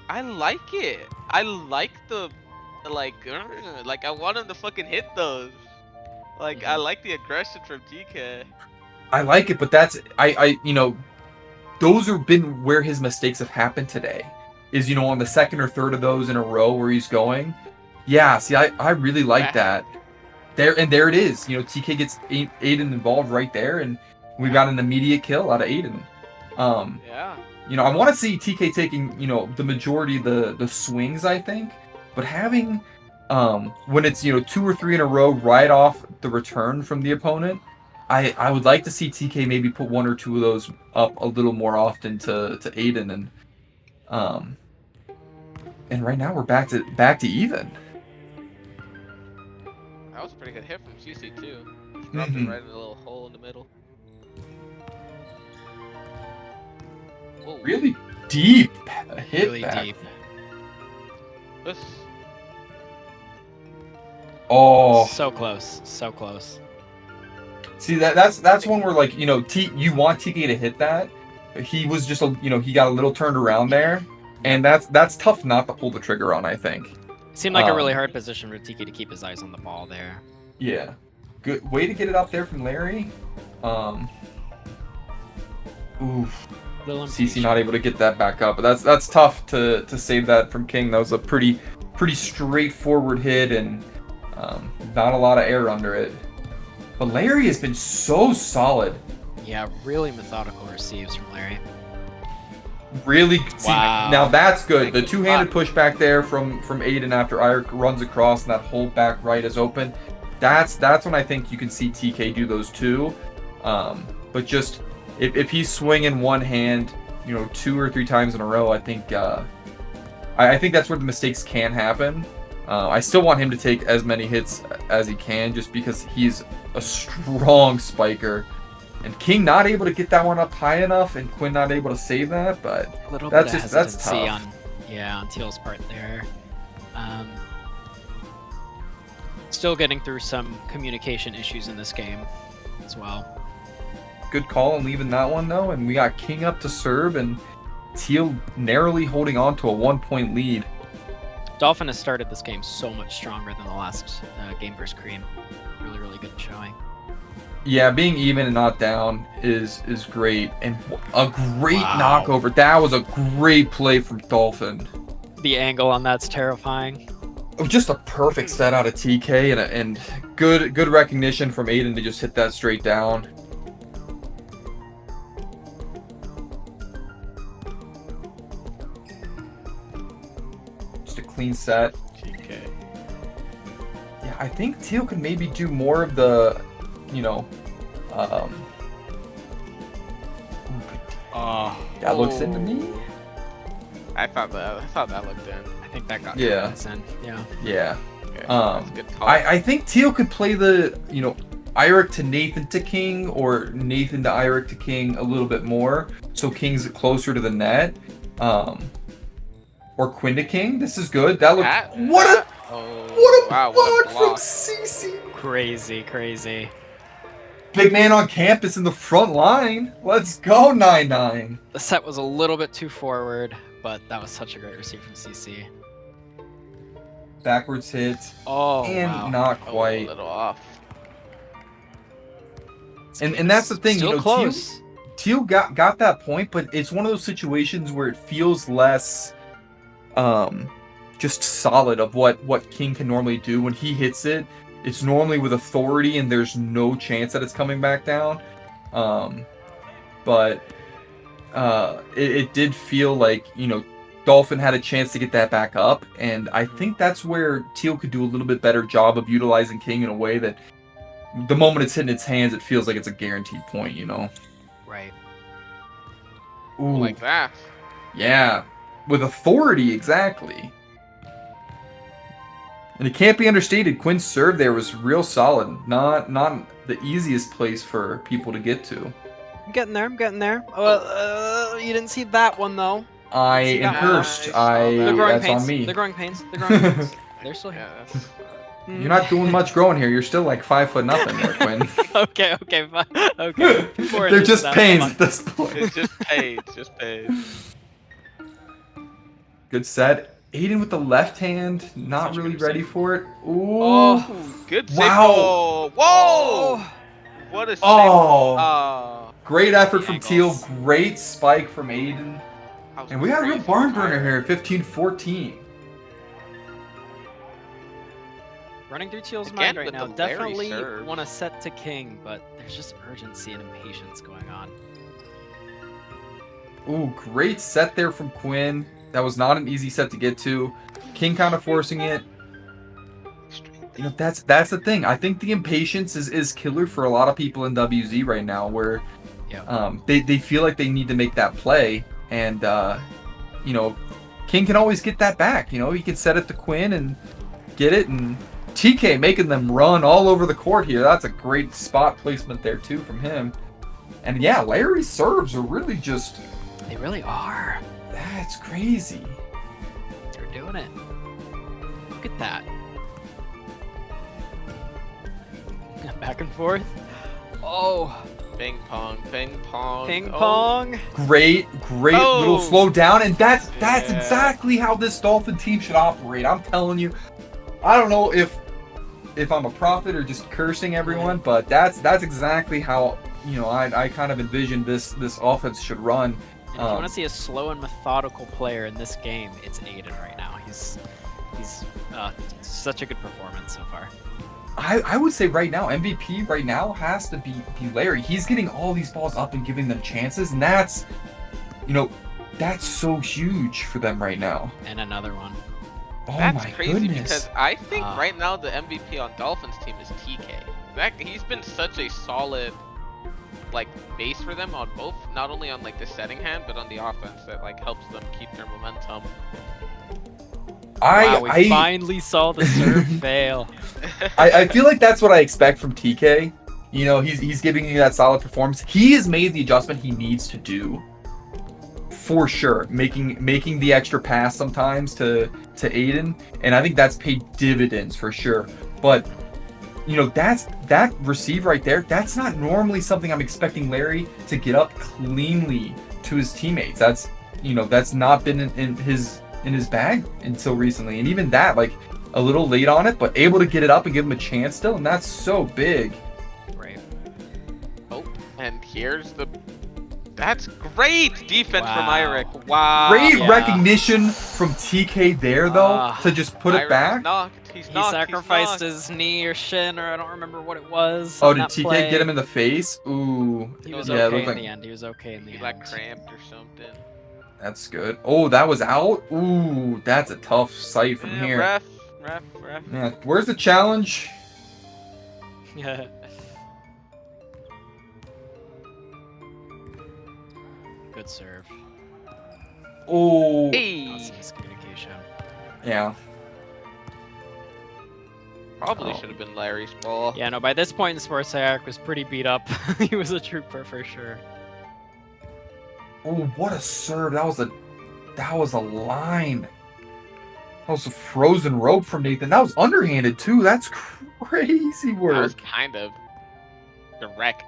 I like it. I like the like I want him to fucking hit those. Like I like the aggression from TK. I like it, but that's I you know, those have been where his mistakes have happened today. Is on the 2nd or 3rd of those in a row where he's going. Yeah, see, I really like that. There it is. TK gets Aiden involved right there, and we've got an immediate kill out of Aiden. Yeah. I want to see TK taking the majority of the swings, I think, but having when it's 2 or 3 in a row right off the return from the opponent, I would like to see TK maybe put 1 or 2 of those up a little more often to Aiden, and right now we're back to even. That was a pretty good hit from CC too. Just dropped it right in a little hole in the middle. Whoa. Really deep hit Really back. deep. This Oh, So close. So close. see that's one where you want TK to hit that. He was just he got a little turned around there, and that's tough not to pull the trigger on, I think. Seemed like a really hard position for TK to keep his eyes on the ball there. Yeah, good way to get it up there from Larry. Oof. Little CC impatient. not able to get that back up, but that's tough to save that from King. That was a pretty straightforward hit and not a lot of air under it. But Larry has been so solid. Yeah, really methodical receives from Larry. Really, Wow. now that's good. The Thank you. two-handed push back there from Aiden after Iric runs across and that whole back right is open. That's when I think you can see TK do those two. But just if he's swinging one hand, 2 or 3 times in a row, I think that's where the mistakes can happen. I still want him to take as many hits as he can, just because he's a strong spiker. And King not able to get that one up high enough, and Quinn not able to save that, but A little that's bit of just that's hesitancy tough. on Teal's part there. Still getting through some communication issues in this game as well. Good call on leaving that one though, and we got King up to serve, and Teal narrowly holding on to a 1-point lead. Dolphin has started this game so much stronger than the last game versus Cream. Really, really good showing. Yeah, being even and not down is great, and a great Wow. knockover. That was a great play from Dolphin. The angle on that's terrifying. Just a perfect set out of TK, and good recognition from Aiden to just hit that straight down. Just a clean set. TK. Yeah, I think Teal could maybe do more of the, that looks into me. I thought that looked in. I think that got Yeah. Collins in. Yeah. Yeah. Okay, Um, that's a good call. I think Teal could play the, Iric to Nathan to King, or Nathan to Iric to King a little bit more, so King's closer to the net. Or Quinn to King. This is good. What a wow, block what a from block. CC. Crazy. Big man on campus in the front line. Let's go, 9-9. The set was a little bit too forward, but that was such a great receive from CC. Backwards hit. Oh, And wow. not A quite. little off. And that's the thing, Still close. Teal got that point, but it's one of those situations where it feels less just solid of what King can normally do. When he hits it, it's normally with authority and there's no chance that it's coming back down. But it did feel like, Dolphin had a chance to get that back up, and I think that's where Teal could do a little bit better job of utilizing King in a way that the moment it's hitting its hands, it feels like it's a guaranteed point, Right. Ooh, Like that. yeah, with authority, exactly. And it can't be understated, Quinn's serve there was real solid. Not the easiest place for people to get to. I'm getting there. You didn't see that one though. I See am that cursed. one? I saw that. The growing That's pains. on me. The growing pains. They're still here. Yeah, that's You're not doing much growing here. You're still like 5 foot nothing there, Quinn. Okay, fine. Okay. Before They're it just that, pains fine. at this point. it's just paid. Good set. Aiden with the left hand, not Such a really good ready save. for it. Ooh. Oh. Good Wow. signal. Whoa! What a save. Oh. Oh. Great effort from Angles. Teal. Great spike from Aiden. That was And we got a real crazy barn fire. burner here, 15-14. Running through Teal's Again mind right with now. the Larry Definitely serve. want to set to King, but there's just urgency and impatience going on. Ooh, great set there from Quinn. That was not an easy set to get to. King kind of forcing it. That's the thing. I think the impatience is killer for a lot of people in WZ right now, where Yeah. they feel like they need to make that play, and King can always get that back. He can set it to Quinn and get it, and TK making them run all over the court here. That's a great spot placement there too from him. And yeah, Larry's serves are really just, They really are. that's crazy. They're doing it. Look at that. Back and forth. Oh, Ping pong, ping pong. ping Oh. pong. Great Oh. little slow down, and that's Yeah. exactly how this Dolphin team should operate. I'm telling you. I don't know if I'm a prophet or just cursing everyone, but that's exactly how I kind of envisioned this offense should run. And if you want to see a slow and methodical player in this game, it's Aiden right now. He's such a good performance so far. I would say right now, MVP right now has to be Larry. He's getting all these balls up and giving them chances, and that's so huge for them right now. And another one. Oh That's my crazy goodness. because I think right now the MVP on Dolphins team is TK. He's been such a solid base for them on both, not only on the setting hand, but on the offense that helps them keep their momentum. We finally saw the serve fail. I feel like that's what I expect from TK. He's giving you that solid performance. He has made the adjustment he needs to do. For sure, making the extra pass sometimes to Aiden, and I think that's paid dividends for sure. But that receive right there, that's not normally something I'm expecting Larry to get up cleanly to his teammates. That's not been in his bag until recently, and even that a little late on it, but able to get it up and give him a chance still, and that's so big. Right. Oh, and that's great defense from Wow. Eirik. Wow. Great recognition from TK there, though, to just put it Eirik back. is knocked. He's He knocked. sacrificed He's his knee or shin, or I don't remember what it was. Oh, on did that TK play. get him in the face? Ooh. He was Yeah, it okay looked in like the end. He was okay in the knocked. end. He cramped or something. that's good. Oh, that was out? Ooh, that's a tough sight from here. Ref. Yeah, where's the challenge? Yeah. Good serve. Oh. Hey. Awesome miscommunication. Yeah. Probably Oh. should have been Larry's ball. Yeah, no, by this point in sports, Eirik was pretty beat up. He was a trooper for sure. Oh, what a serve. That was a line. That was a frozen rope from Nathan. That was underhanded too. That's crazy That was work. kind of direct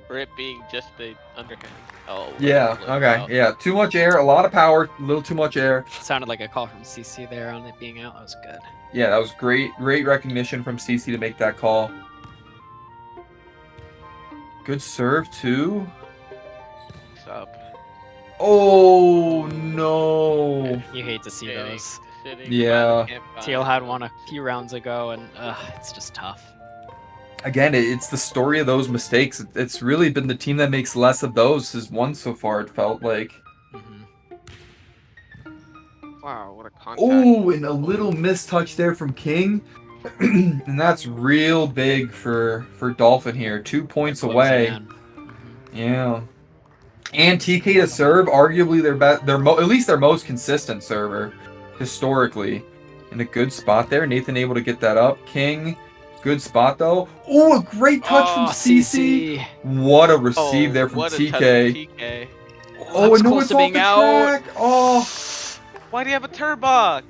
for it being just the underhand. Oh. Yeah, okay. Yeah, too much air, a lot of power, a little too much air. Sounded like a call from CC there on it being out. That was good. Yeah, that was great recognition from CC to make that call. Good serve too. What's up? Oh no. You hate to see Shitting, those. shitting, Yeah. can't find Teal it. had one a few rounds ago, and it's just tough. Again, it's the story of those mistakes. It's really been the team that makes less of those has won so far, it felt like. Hmm. Wow, what a contact. Oh, and a little mistouch there from King. And that's real big for Dolphin here. 2 points away. Yeah. And TK to serve, arguably at least their most consistent server historically. In a good spot there. Nathan able to get that up. King, good spot though. Oh, a great touch from CC. What a receive there from what a touch from TK. TK. Oh, That's and no, close it's to off being the out. track. Oh. Why do you have a turbok?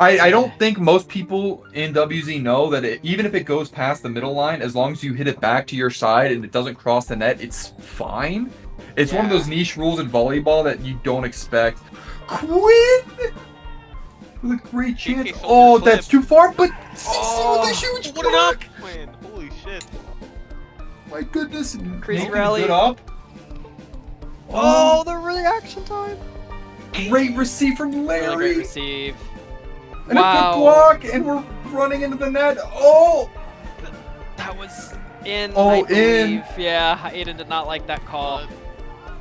I don't think most people in WZ know that even if it goes past the middle line, as long as you hit it back to your side and it doesn't cross the net, it's fine. It's one of those niche rules in volleyball that you don't expect. Quinn! With a great chance. TK Oh, slip. that's too far, but CC Oh, with a huge what an up block! win. Holy shit. My goodness. Crazy Nathan, rally. Good up. Oh, the reaction time. Great receive from Really Larry. great receive. And a Wow. good block, and we're running into the net. Oh! That was in. Oh, I in. believe. Yeah, Aiden did not like that call.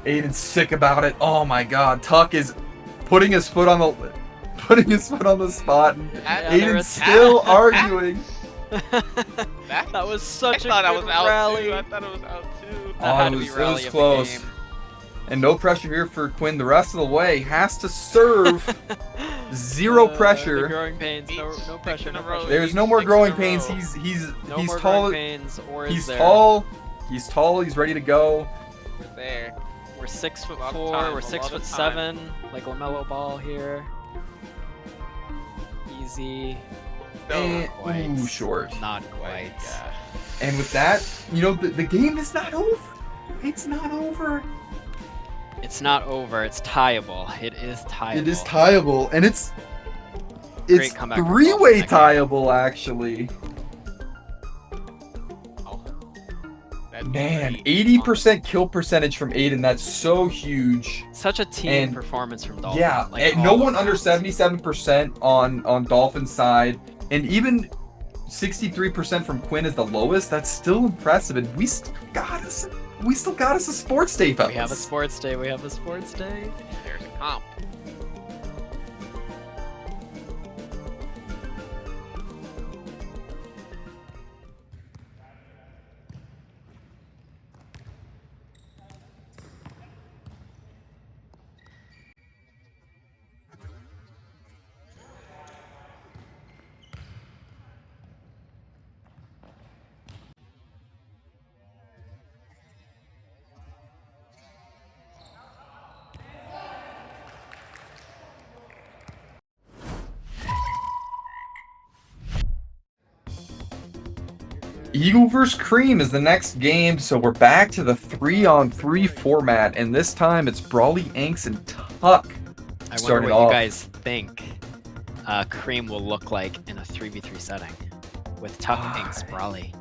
Aiden's sick about it. Oh my god. Tuck is putting his foot on the spot. Yeah, there Aiden's was- still arguing. That was such I thought a I good was out rally. too. I thought it was out too. That had to it be was, rally of the close. game. And no pressure here for Quinn the rest of the way. Has to serve. Zero The pressure. growing pains. No Six pressure. in No a row. pressure. There's no more 6 in growing a pains. row. He's No he's more tall. growing pains. Or is He's there? tall. He's tall. He's ready to go. We're there. We're 6'4". lot of time, We're a 6'7". Like LaMelo Ball here. Easy. And, quite. ooh, short. Not quite. Yeah. And with that, the game is not over. It's not over. It's not over. It's tieable. It is tieable. It is tieable, and it's Great comeback from three-way Dolphin that game. tieable actually. Oh. Man, great. 80% kill percentage from Aiden. That's so huge. Such a team And- performance from Dolphin. Yeah, like, and no all one under around. 77% on Dolphin's side, and even 63% from Quinn is the lowest. That's still impressive, and we still got us a sports day, fellas. We have a sports day. We have a sports day. There's a comp. Eagle vs. Cream is the next game, so we're back to the 3-on-3 format, and this time it's Brawly, Anks, and Tuck. I wonder Started what off. you guys think Cream will look like in a 3v3 setting with Tuck, Inks, Brawly.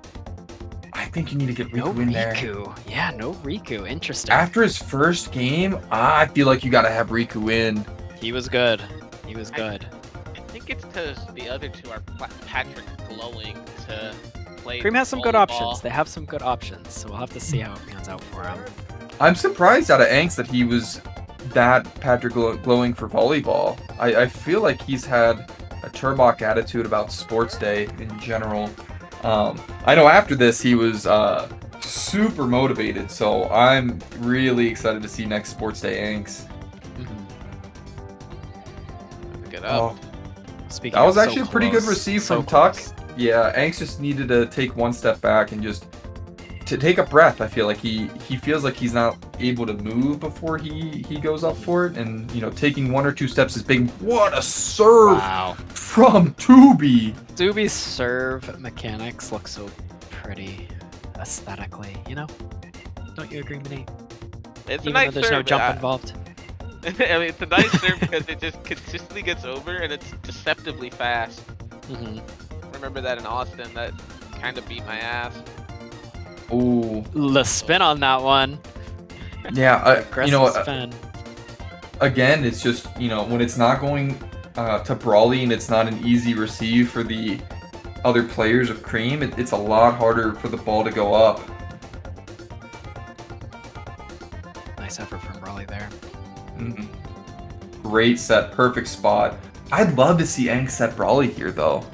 I think you need to get No Riku in there. Riku. Yeah, no Riku. Interesting. After his first game, I feel like you gotta have Riku in. He was good. He was good. I think it's because the other two are Patrick glowing to play. Cream has some good volleyball. options. They have some good options, so we'll have to see how it pans out for him. I'm surprised out of Anks that he was that Patrick glowing for volleyball. I feel like he's had a Turbok attitude about sports day in general. I know after this he was super motivated, so I'm really excited to see next sports day Anks. Get up. Oh, Speaking that was of actually so a pretty good close, receive so from Tuck. close. Yeah, Anks just needed to take one step back and just to take a breath. I feel like he feels like he's not able to move before he goes up for it, and taking one or two steps is big. What a serve Wow. from Tubi! Doobie's serve mechanics look so pretty aesthetically, Don't you agree, Minnie? It's a Even nice though there's serve. no jump involved. I mean, it's a nice serve because it just consistently gets over and it's deceptively fast. Mm-hmm. Remember that in Austin, that kind of beat my ass. Ooh, The spin on that one. yeah. Aggressive spin. Again, it's just when it's not going to Brawly and it's not an easy receive for the other players of Cream, it's a lot harder for the ball to go up. Nice effort from Brawly there. Mhm. Great set, perfect spot. I'd love to see Anks set Brawly here though.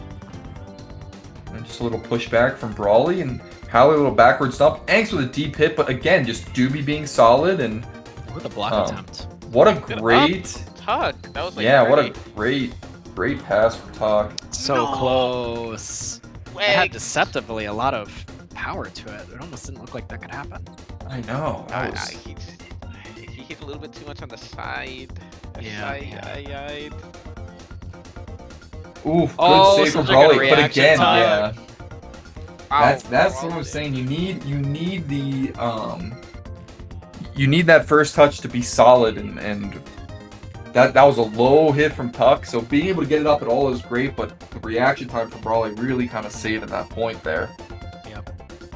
And just a little pushback from Brawly and Hallie a little backward stomp. Anks with a deep hit, but again, just Doobie being solid and With a block attempt. what a Good great, Tuck. That was like what a great. great pass from Tuck. So No. close. It Way. had deceptively a lot of power to it. It almost didn't look like that could happen. I know. That was... He hit a little bit too much on the side. Yeah. Ooh, good Oh, save from such a good Brawly, but reaction again, time. yeah. That's what Brawly. I'm saying. You need the you need that first touch to be solid, and that was a low hit from Tuck. So being able to get it up at all is great, but the reaction time for Brawly really kind of saved at that point there. Yep.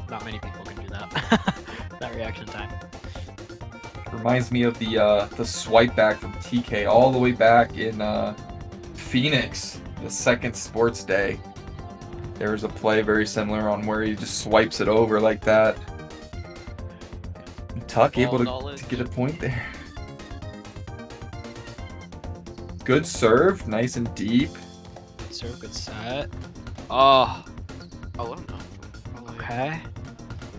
Not many people can do that. That reaction time. Reminds me of the swipe back from TK all the way back in Phoenix, the second sports day. There was a play very similar on where he just swipes it over like that. And Tuck Ball able knowledge. to get a point there. Good serve, nice and deep. Good serve, good set. Oh, Oh, I don't know. okay.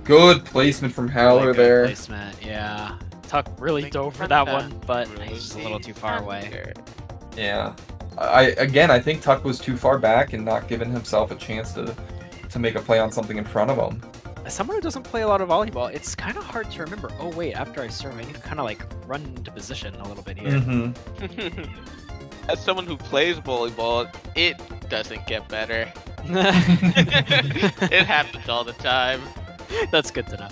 Good placement from Howler Really good there. placement, yeah. Tuck really Think dove for about that that. one, but he's just a little too far away. Yeah. I think Tuck was too far back and not giving himself a chance to make a play on something in front of him. As someone who doesn't play a lot of volleyball, it's kind of hard to remember. Oh wait, after I serve, I need to kind of like run into position a little bit here. Mm-hmm. As someone who plays volleyball, it doesn't get better. It happens all the time. That's good to know.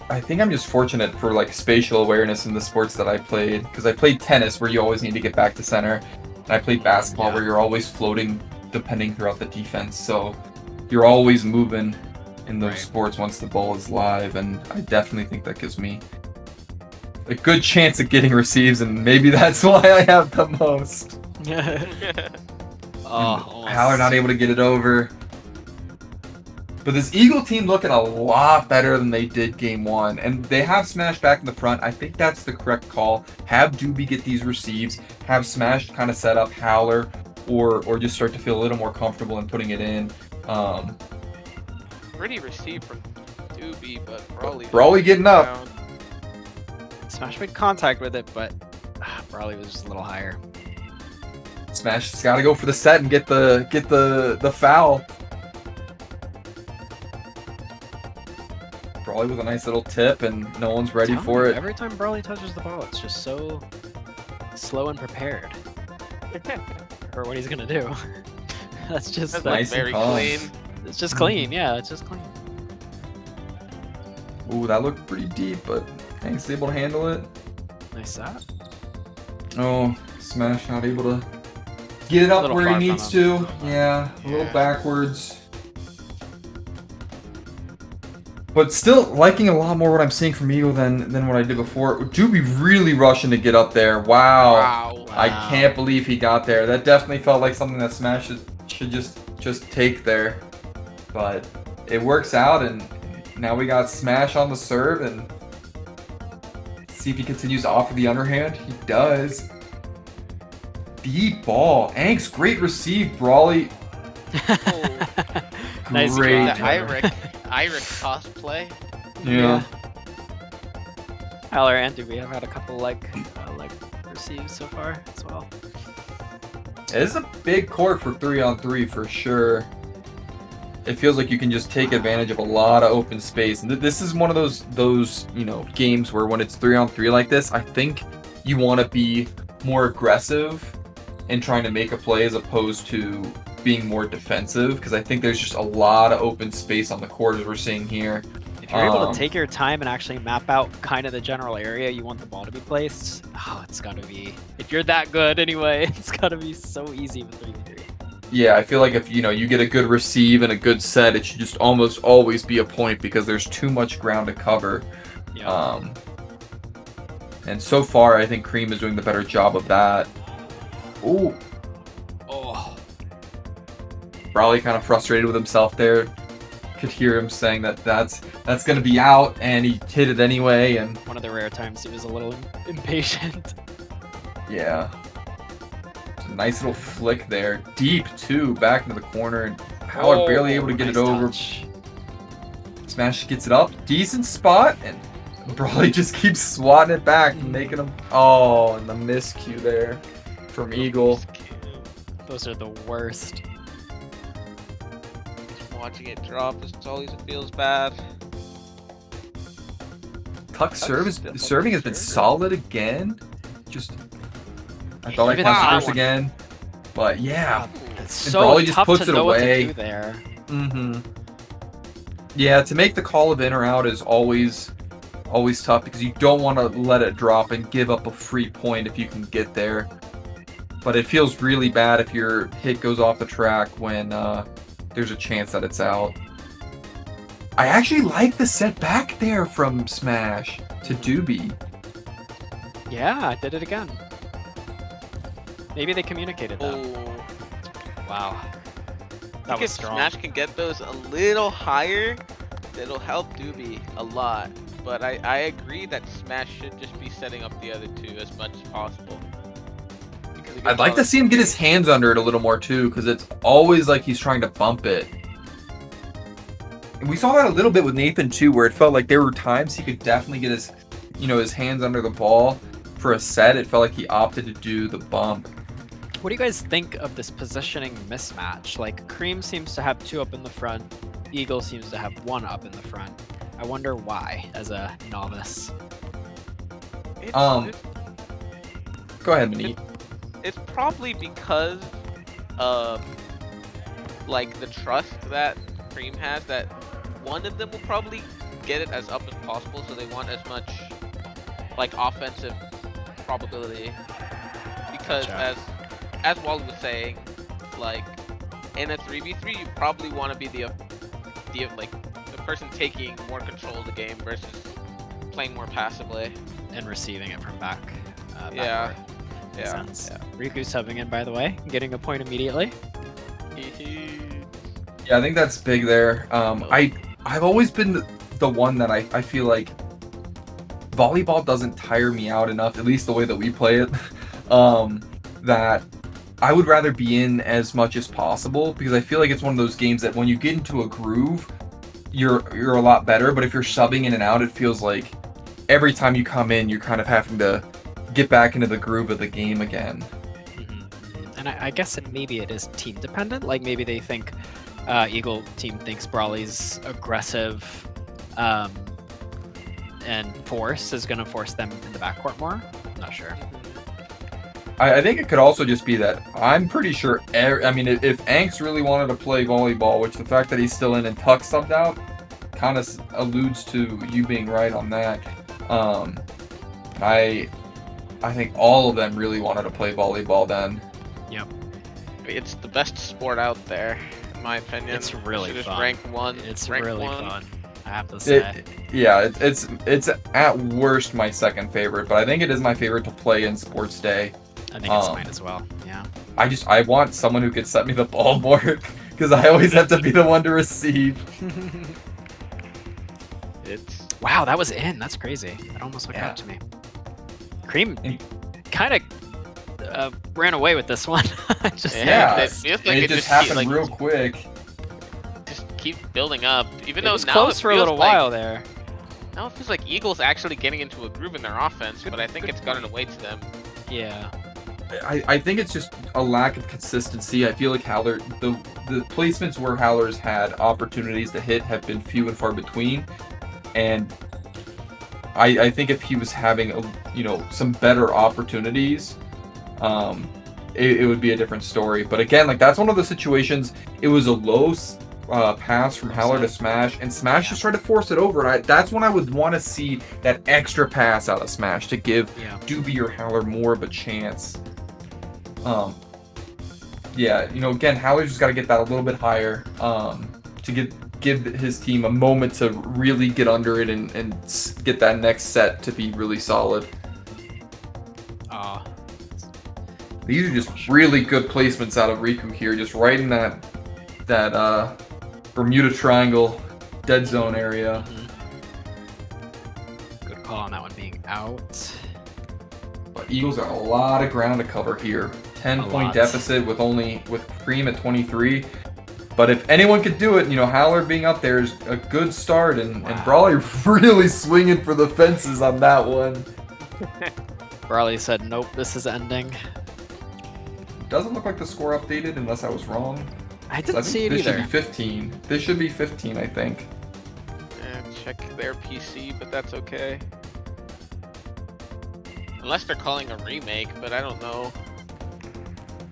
I think I'm just fortunate for like spatial awareness in the sports that I played, because I played tennis where you always need to get back to center, and I played basketball Yeah. where you're always floating depending throughout the defense, so you're always moving in those Right. sports once the ball is live, and I definitely think that gives me a good chance at getting receives, and maybe that's why I have the most. Oh, Haller not able to get it over. But this Eagle team looking a lot better than they did game 1. And they have Smash back in the front. I think that's the correct call. Have Doobie get these receives. Have Smash kind of set up Howler. Or just start to feel a little more comfortable in putting it in. Pretty receive from Doobie, but Brawly. Brawly getting up. down. Smash made contact with it, but Brawly was just a little higher. Smash has got to go for the set and get the foul. Brawly with a nice little tip, and no one's ready Tell for me, it. Every time Brawly touches the ball, it's just so slow and prepared for what he's gonna do. That's just That's nice and very calm. clean. It's just clean. Yeah, it's just clean. Ooh, that looked pretty deep, but Hank's able to handle it. Nice shot. Oh, Smash not able to get it up Little where far he from needs him. to. Yeah, a little Yeah. backwards. But still liking a lot more what I'm seeing from Eagle than what I did before. Doobie really rushing to get up there. Wow. Wow. I can't believe he got there. That definitely felt like something that Smash should just take there. But it works out, and now we got Smash on the serve, and see if he continues to offer the underhand. He does. Deep ball. Anks, great receive. Brawly, Nice great. The grab. Iric cosplay. Yeah. Haller and Doobie have had a couple like receives so far as well. It is a big court for 3-on-3 for sure. It feels like you can just take advantage of a lot of open space. And this is one of those games where when it's 3-on-3 like this, I think you want to be more aggressive in trying to make a play as opposed to being more defensive, because I think there's just a lot of open space on the court as we're seeing here. If you're able to take your time and actually map out kind of the general area you want the ball to be placed, it's gotta be. If you're that good anyway, it's gotta be so easy with 3v3. Yeah, I feel like if you get a good receive and a good set, it should just almost always be a point because there's too much ground to cover. Yeah. And so far, I think Cream is doing the better job of that. Ooh, Oh. Brawly kind of frustrated with himself there. Could hear him saying that's gonna be out, and he hit it anyway. And One of the rare times he was a little impatient. yeah, nice little flick there, deep too, back into the corner, and Howard barely able to get nice it over. touch. Smash gets it up, decent spot, and Brawly just keeps swatting it back and making him. Oh, and the miscue there from Eagle. Those are the worst. Just watching it drop is always it feels bad. Tuck serving has been serve. solid again. Just I thought I Even passed that first one. again, but yeah. It's And so Brawly just tough puts to it know what away. to do there. Mm-hmm. Yeah, to make the call of in or out is always tough because you don't want to let it drop and give up a free point if you can get there. But it feels really bad if your hit goes off the track when there's a chance that it's out. I actually like the set back there from Smash to Doobie. Yeah, I did it again. Maybe they communicated that. Oh. Wow. I That think was if strong. Smash can get those a little higher, it'll help Doobie a lot. But I agree that Smash should just be setting up the other two as much as possible. Because it I'd gets like all to the see him get his hands under it a little more too, because it's always like he's trying to bump it. And we saw that a little bit with Nathan too, where it felt like there were times he could definitely get his hands under the ball for a set. It felt like he opted to do the bump. What do you guys think of this positioning mismatch? Like, Cream seems to have 2 up in the front, Eagle seems to have 1 up in the front. I wonder why, as a novice. It's, Um, it's, Go ahead, Manit. it's probably because of like the trust that Cream has that one of them will probably get it as up as possible, so they want as much like offensive probability. Because Gotcha. as Wally was saying, like in a 3v3 you probably want to be the like the person taking more control of the game versus playing more passively. And receiving it from back. Yeah. Backcourt. Makes Yeah. sense. Riku subbing in, by the way, getting a point immediately. Yeah, I think that's big there. I've always been the one that I feel like volleyball doesn't tire me out enough, at least the way that we play it, that I would rather be in as much as possible, because I feel like it's one of those games that when you get into a groove, you're a lot better. But if you're subbing in and out, it feels like every time you come in, you're kind of having to get back into the groove of the game again. And I guess maybe it is team dependent. Like maybe they think Eagle team thinks Brawly's aggressive and force is going to force them in the backcourt more. Not sure. I think it could also just be that I'm pretty sure. If Anks really wanted to play volleyball, which the fact that he's still in and Tuck subbed out kind of alludes to you being right on that. I think all of them really wanted to play volleyball then. Yep. It's the best sport out there, in my opinion. It's really just fun. rank one. It's rank really one. fun. I have to say. It's at worst my second favorite, but I think it is my favorite to play in Sports Day. I think it's mine as well. Yeah. I want someone who could set me the ball more, because I always have to be the one to receive. Wow, that was in. That's crazy. That almost looked out to me. Cream kind of ran away with this one. It feels like it just happened real quick. Just keep building up, even though it was now close it for a feels little while there. Now it feels like Eagles actually getting into a groove in their offense, but I think it's gotten away to them. Yeah. I think it's just a lack of consistency. I feel like Howler, the placements where Howler's had opportunities to hit have been few and far between, and I think if he was having some better opportunities, it would be a different story. But again, like that's one of the situations. It was a low pass from Howler to Smash, and Smash just tried to force it over. And that's when I would want to see that extra pass out of Smash to give Doobie or Howler more of a chance. Again, Howler's just got to get that a little bit higher to give his team a moment to really get under it and get that next set to be really solid. These are just really good placements out of Riku here, just right in that Bermuda Triangle dead zone area. Good call on that one being out. But Eagles got a lot of ground to cover here. 10-point deficit with Cream at 23. But if anyone could do it, Howler being up there is a good start, and Brawly really swinging for the fences on that one. Brawly said, "Nope, this is ending." Doesn't look like the score updated, unless I was wrong. I didn't see it either. This should be 15. This should be 15, I think. Check their PC, but that's okay. Unless they're calling a remake, but I don't know.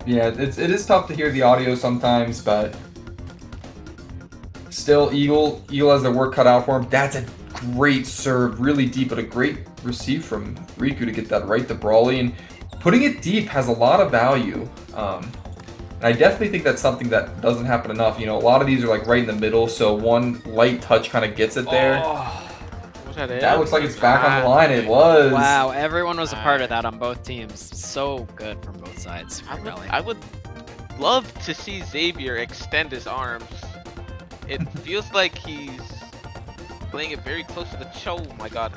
Yeah, it is tough to hear the audio sometimes, but still, Eagle has their work cut out for him. That's a great serve, really deep, but a great receive from Riku to get that right to Brawly. And putting it deep has a lot of value. And I definitely think that's something that doesn't happen enough. A lot of these are like right in the middle, so one light touch kind of gets it there. That looks like it's back on the line. It was. Wow, everyone was a part of that on both teams. So good from both sides. I would love to see Xavier extend his arms. It feels like he's playing it very close to the Oh my god.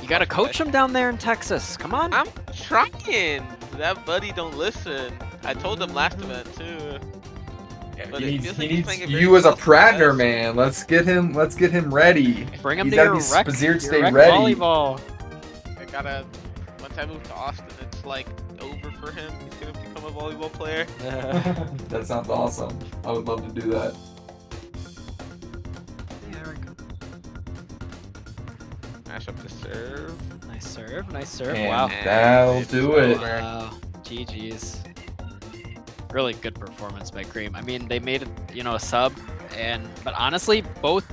You gotta coach him down there in Texas. Come on. I'm trying. That buddy don't listen. I told him last event too. But he needs you as a partner, man. Let's get him ready. Bring him He's to gotta your be rec, Spizzird your stay rec ready. volleyball. Once I move to Austin, it's like over for him. He's gonna become a volleyball player. That sounds awesome. I would love to do that. Mash up the serve. Nice serve. And wow. that'll do it. Wow. GG's. Really good performance by Cream. I mean, they made it, a sub, but honestly, both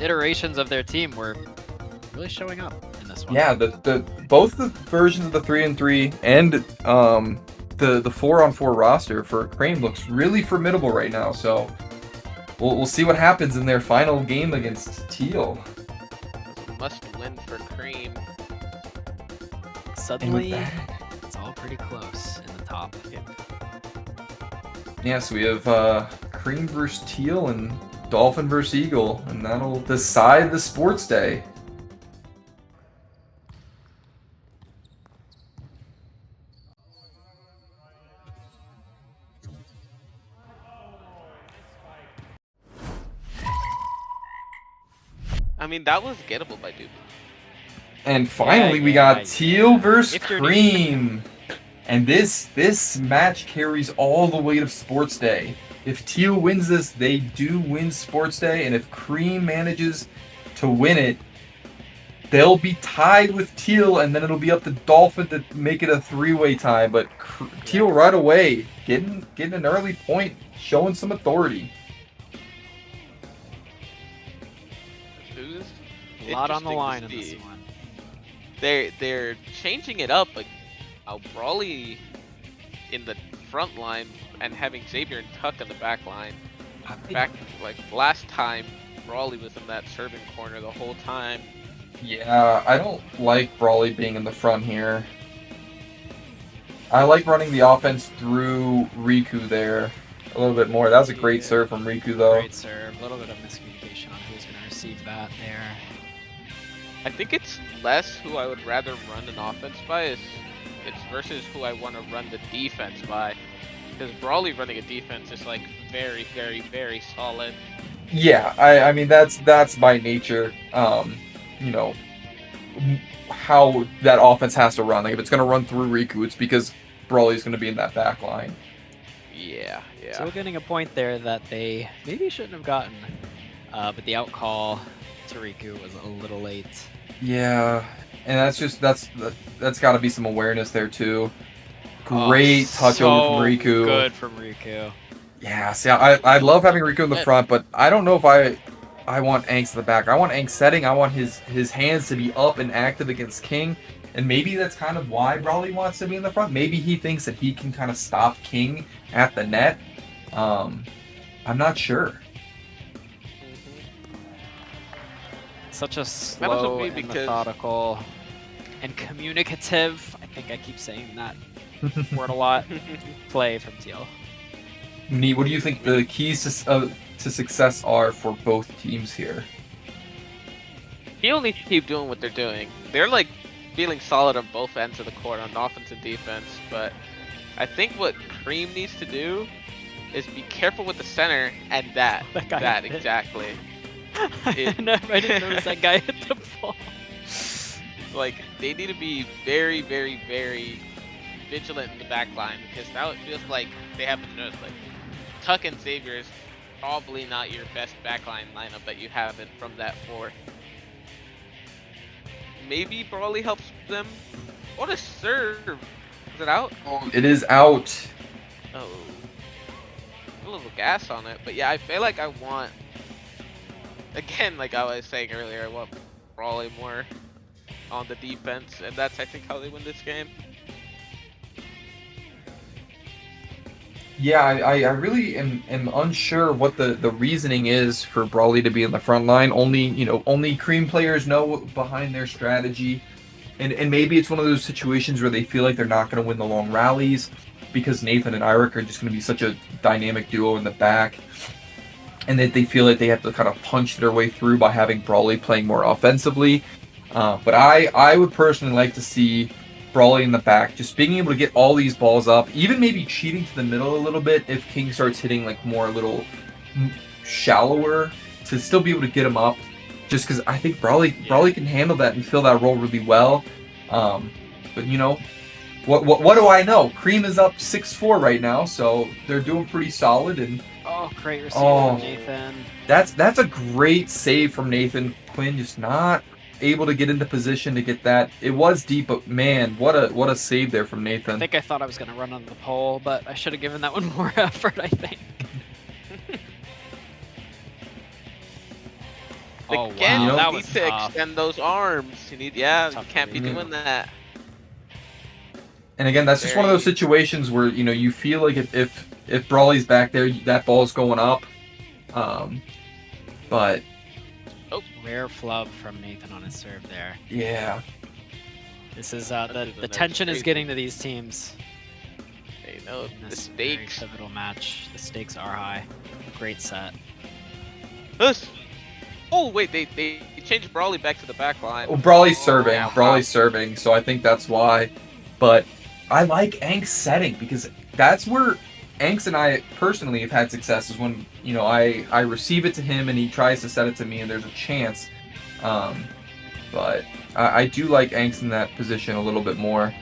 iterations of their team were really showing up in this one. Yeah, both the versions of the 3-3 and the 4-on-4 roster for Cream looks really formidable right now. So we'll see what happens in their final game against Teal. It's a must-win for Cream. Suddenly, that- it's all pretty close in the top. Yeah, so we have Cream versus Teal and Dolphin versus Eagle, and that'll decide the sports day. I mean, that was gettable by Doobie. And finally, we yeah, got Teal versus If you're Cream. And this match carries all the weight of Sports Day. If Teal wins this, they do win Sports Day. And if Cream manages to win it, they'll be tied with Teal. And then it'll be up to Dolphin to make it a three-way tie. But Teal right away, getting an early point, showing some authority. A lot on the Interesting to line in see. this one. They're changing it up, like Brawly in the front line and having Xavier and Tuck on the back line. Back like last time, Brawly was in that serving corner the whole time. Yeah, I don't like Brawly being in the front here. I like running the offense through Riku there a little bit more. That was a great serve from Riku, though. Great serve. A little bit of miscommunication on who's going to receive that there. I think it's less who I would rather run an offense by, it's versus who I want to run the defense by. Because Brawly running a defense is like very, very, very solid. Yeah, I mean that's by nature. You know how that offense has to run. Like if it's gonna run through Riku, it's because Brawly's gonna be in that back line. Yeah. So we're getting a point there that they maybe shouldn't have gotten. But the out call to Riku was a little late. Yeah, and that's got to be some awareness there too. Great touch over from Riku. Good from Riku. Yeah, see, I love having Riku in the front, but I don't know if I want Angst in the back. I want Angst setting. I want his hands to be up and active against King, and maybe that's kind of why Brawly wants to be in the front. Maybe he thinks that he can kind of stop King at the net. I'm not sure. Such a slow be and because- methodical and communicative. I think I keep saying that word a lot. Play from Teal. Nee, what do you think the keys to success are for both teams here? He'll need to keep doing what they're doing. They're like feeling solid on both ends of the court on offense and defense, but I think what Cream needs to do is be careful with the center and that hit. exactly. I didn't notice that guy hit the ball. Like they need to be very, very, very vigilant in the back line because now it feels like they have to notice like Tuck and Xavier is probably not your best backline lineup that you have in from that four. Maybe Brawly helps them. What a serve! Is it out? It is out. Oh, a little gas on it, but yeah, I feel like I want. Again, like I was saying earlier, I want Brawly more on the defense, and that's I think how they win this game. Yeah, I really am unsure what the reasoning is for Brawly to be in the front line. Only Cream players know behind their strategy. And maybe it's one of those situations where they feel like they're not going to win the long rallies because Nathan and Eirik are just going to be such a dynamic duo in the back. And that they feel like they have to kind of punch their way through by having Brawly playing more offensively. But I would personally like to see Brawly in the back, just being able to get all these balls up, even maybe cheating to the middle a little bit if King starts hitting like more a little shallower to still be able to get him up. Just because I think Brawly can handle that and fill that role really well. But you know, what do I know? Cream is up 6-4 right now, so they're doing pretty solid. And Oh, great receiver from Nathan. that's a great save from Nathan. Quinn just not able to get into position to get that. It was deep, but man, what a save there from Nathan. I think I thought I was going to run on the pole, but I should have given that one more effort, I think. Again, wow, you that need was to tough. extend those arms. You need, you can't be doing that. And again, that's just one of those situations where you feel like if Brawly's back there, that ball's going up. But Rare flub from Nathan on his serve there. yeah, This is That's the even tension is crazy. getting to these teams. They know in the this very stakes. pivotal match. The stakes are high. Great set. Us. Oh wait, they changed Brawly back to the back line. well, Brawly's serving. yeah, Brawly's serving, so I think that's why. But I like Ank's setting because that's where Anks and I personally have had success is when, you know, I receive it to him and he tries to set it to me and there's a chance. But I do like Anks in that position a little bit more.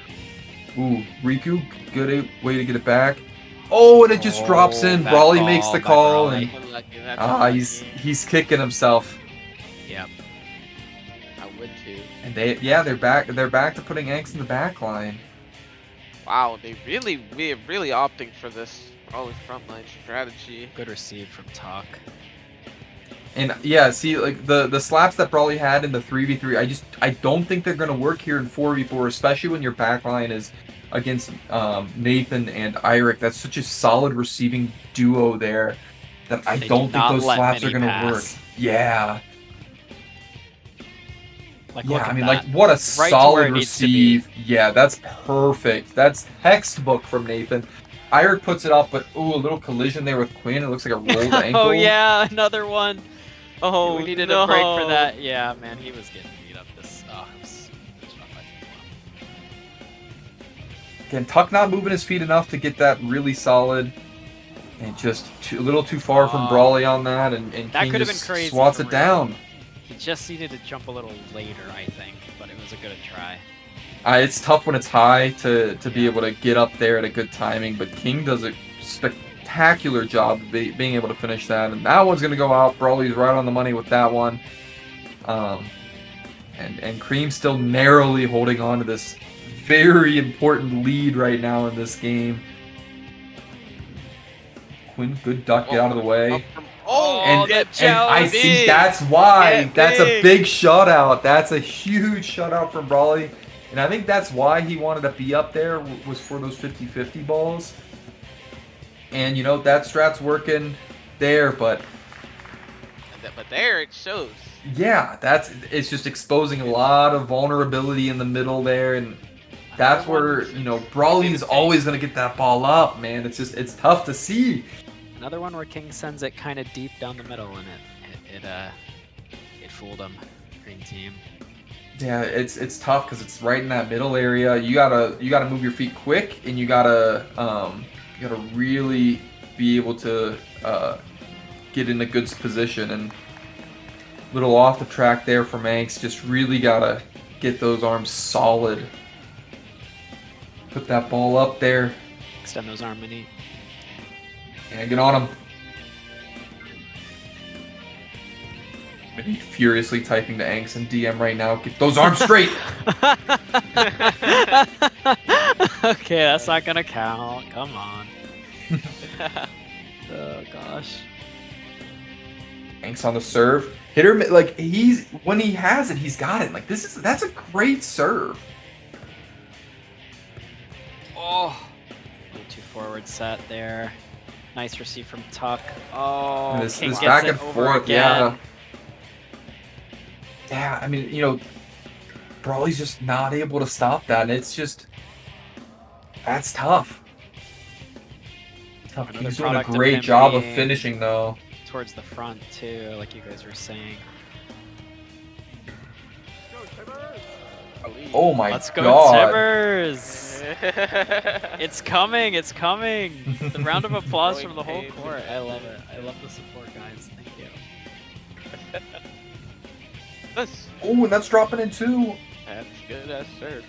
Ooh, Riku, good way to get it back. Oh, and it just drops in. Bad Brawly call makes the by call Brawly. and Unlucky, that's unlucky. he's kicking himself. Yep. I would too. And they're back to putting Anks in the back line. Wow, we're really opting for this Brawly frontline strategy. Good receive from Talk. And yeah, see, like the slaps that Brawly had in the 3v3, I don't think they're gonna work here in 4v4, especially when your backline is against Nathan and Eirik. That's such a solid receiving duo there that I They don't do think not those let slaps are many gonna pass. work. Yeah. Like, Yeah, look I at mean, that. like, what a Right to where solid it needs to be. receive. Yeah, that's perfect. That's textbook from Nathan. Eirik puts it up, but ooh, a little collision there with Quinn. It looks like a rolled ankle. Oh yeah, another one. Oh, We needed no. a break for that. Yeah, man, he was getting beat up. This. Oh, it was rough, I think. Again, Tuck not moving his feet enough to get that really solid. And just a little too far from Oh. Brawly on that, and That King could have just been crazy swats from it where- down. He just needed to jump a little later, I think, but it was a good try. It's tough when it's high to be able to get up there at a good timing, but King does a spectacular job of being able to finish that. And that one's going to go out. Brawly's right on the money with that one. And Cream still narrowly holding on to this very important lead right now in this game. Quinn, good duck, get out of the way. Up from- Oh, And, the and I Josie. think that's why. Get That's a big. big shutout. That's a huge shutout from Brawly. And I think that's why he wanted to be up there, was for those 50-50 balls. And, you know, that strat's working there, but but there it shows. yeah, it's just exposing a lot of vulnerability in the middle there. And that's where, you know, Brawly's always going to get that ball up, man. It's tough to see. Another one where King sends it kind of deep down the middle, and it fooled him. Green team. Yeah, it's tough because it's right in that middle area. You gotta move your feet quick, and you gotta really be able to get in a good position. And little off the track there from Anks. Just really gotta get those arms solid. Put that ball up there Extend those arm mini. and get on him. Maybe furiously typing to Anks and DM right now. Get those arms straight. Okay, that's not gonna count. Come on. Oh gosh. Anks on the serve. Hit her like when he has it, he's got it. Like that's a great serve. Oh. A little too forward set there. Nice receive from Tuck. Oh, And this King gets back it and over forth, again. yeah. Yeah, I mean, you know, Brawly's just not able to stop that, and it's just that's tough. Tough. Another He's doing a product of great him job of being- finishing though. Towards the front too, like you guys were saying. Oh my Let's go, god. Timbers! It's coming, it's coming! The round of applause Growing from the whole pains. court. I love it. I love the support, guys. Thank you. That's Oh, and that's dropping in too. good as serves.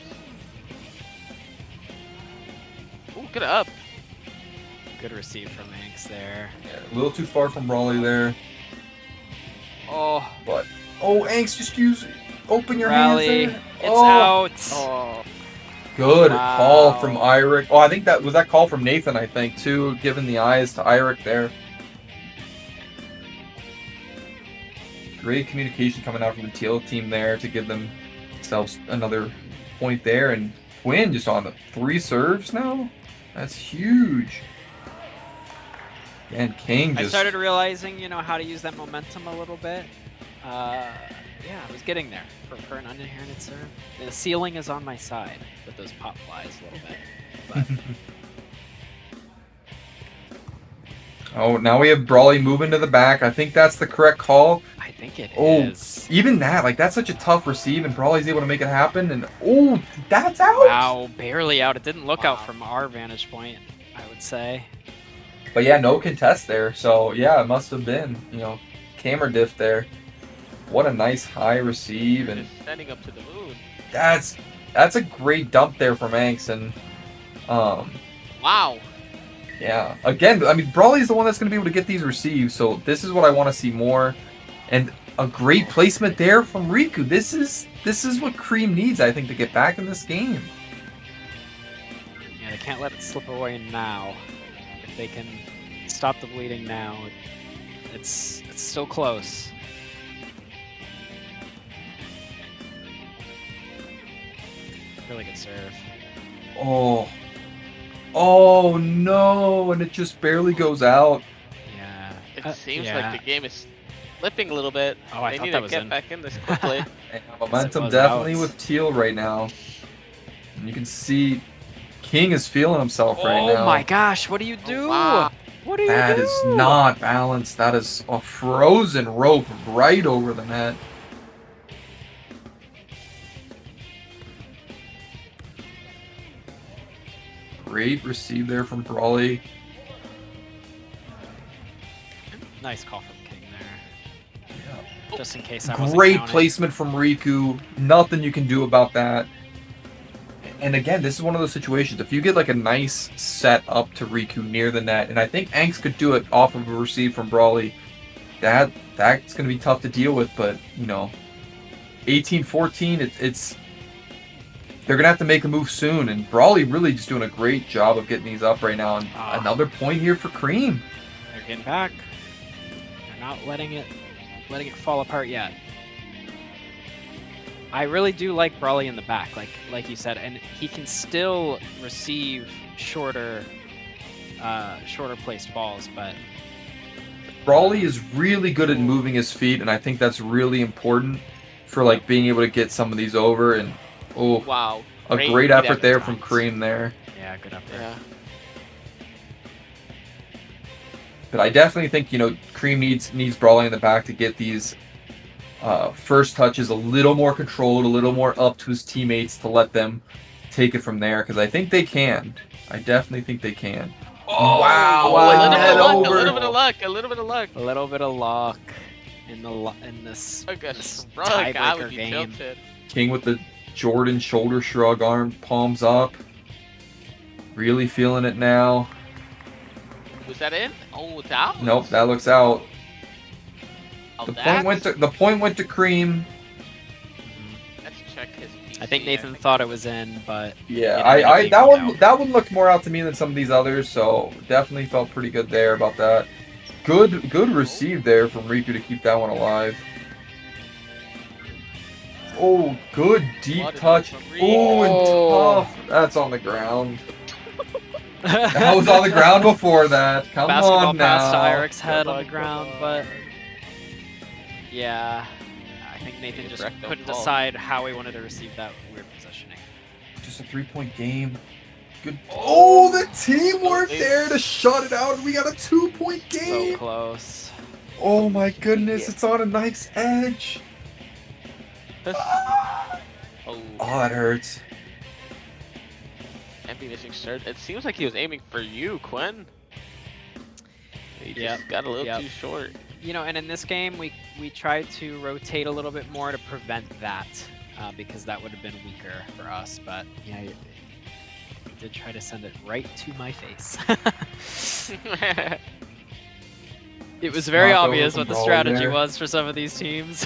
Ooh, get up. Good receive from Hanks there. Yeah, a little too far from Brawly there, Oh, but Anks, just open your rally. hands there. It's out. Oh, Good Wow. call from Eirik. Oh, I think that was that call from Nathan, I think, too, giving the eyes to Eirik there. Great communication coming out from the Teal team there to give themselves another point there. And Quinn just on the 3 serves now. That's huge. And King I just... started realizing, you know, how to use that momentum a little bit. Yeah, I was getting there for an uninherited serve. The ceiling is on my side with those pop flies a little bit. But Oh, now we have Brawley moving to the back. I think that's the correct call. I think it Oh, is. even that, like, that's such a tough receive, and Brawley's able to make it happen, and oh, that's out! Wow, barely out. It didn't look out from our vantage point, I would say. But yeah, no contest there, so yeah, it must have been, you know, camera diff there. What a nice high receive, and Just sending up to the moon. that's a great dump there from Anks, and Wow. yeah, again, I mean, Brawley's the one that's going to be able to get these receives, so this is what I want to see more. And a great placement there from Riku. This is what Cream needs, I think, to get back in this game. Yeah, they can't let it slip away now. If they can stop the bleeding now, it's still close. Really good serve. Oh no, and it just barely goes out. Yeah. It seems yeah. like the game is slipping a little bit. Oh, I they thought need that to was get in. back in this quickly. And momentum was definitely out. with Teal right now. And you can see King is feeling himself right now. Oh my gosh, what do you do? wow. What do you do? That is not balanced. That is a frozen rope right over the net. Great receive there from Brawley. Nice call from King there. Yeah. Just in case I wasn't Great counting. placement from Riku. Nothing you can do about that. And again, this is one of those situations. If you get like a nice set up to Riku near the net, and I think Anks could do it off of a receive from Brawley, that's going to be tough to deal with. But, you know, 18-14, it's they're going to have to make a move soon. And Brawley really just doing a great job of getting these up right now. And another point here for Cream. They're getting back. They're not letting it fall apart yet. I really do like Brawley in the back, like you said, and he can still receive shorter placed balls, but Brawley is really good at moving his feet, and I think that's really important for like being able to get some of these over. And Wow. a great effort effort there from times. Cream there. yeah, good effort. Yeah. But I definitely think, you know, Cream needs Brawley in the back to get these first touches a little more controlled, a little more up to his teammates to let them take it from there, because I think they can. I definitely think they can. Oh, wow! a little bit of luck. A little bit of luck in this Like a this shrug, I tiebreaker would be game. tilted. King with the Jordan shoulder shrug, arm palms up. Really feeling it now. Was that in? Oh, it's out? Nope, that looks out. Oh, The point went to Cream. Let's check his PC. I think Nathan thought it was in, but Yeah, you know, maybe that one looked more out to me than some of these others, so definitely felt pretty good there about that. Good receive there from Riku to keep that one alive. Oh, good deep What is touch. from Riku? Oh, and tough. That's on the ground. That was on the ground before that. Come basketball on now. pass to Irik's head Come on on, the ground, come but yeah, I think Nathan just Direct couldn't ball. decide how he wanted to receive that weird positioning. Just a 3-point game. Good. Oh, the teamwork there to shut it out. We got a 2-point So game. close. Oh my goodness, it's on a nice edge. Oh, Oh, that hurts. empty missing shirt. It seems like he was aiming for you, Quinn. He Yep, just got a little yep. too short. You know, and in this game, we tried to rotate a little bit more to prevent that, because that would have been weaker for us. But yeah, you did try to send it right to my face. It was very Knocked over obvious from what the Brawley strategy there. was for some of these teams.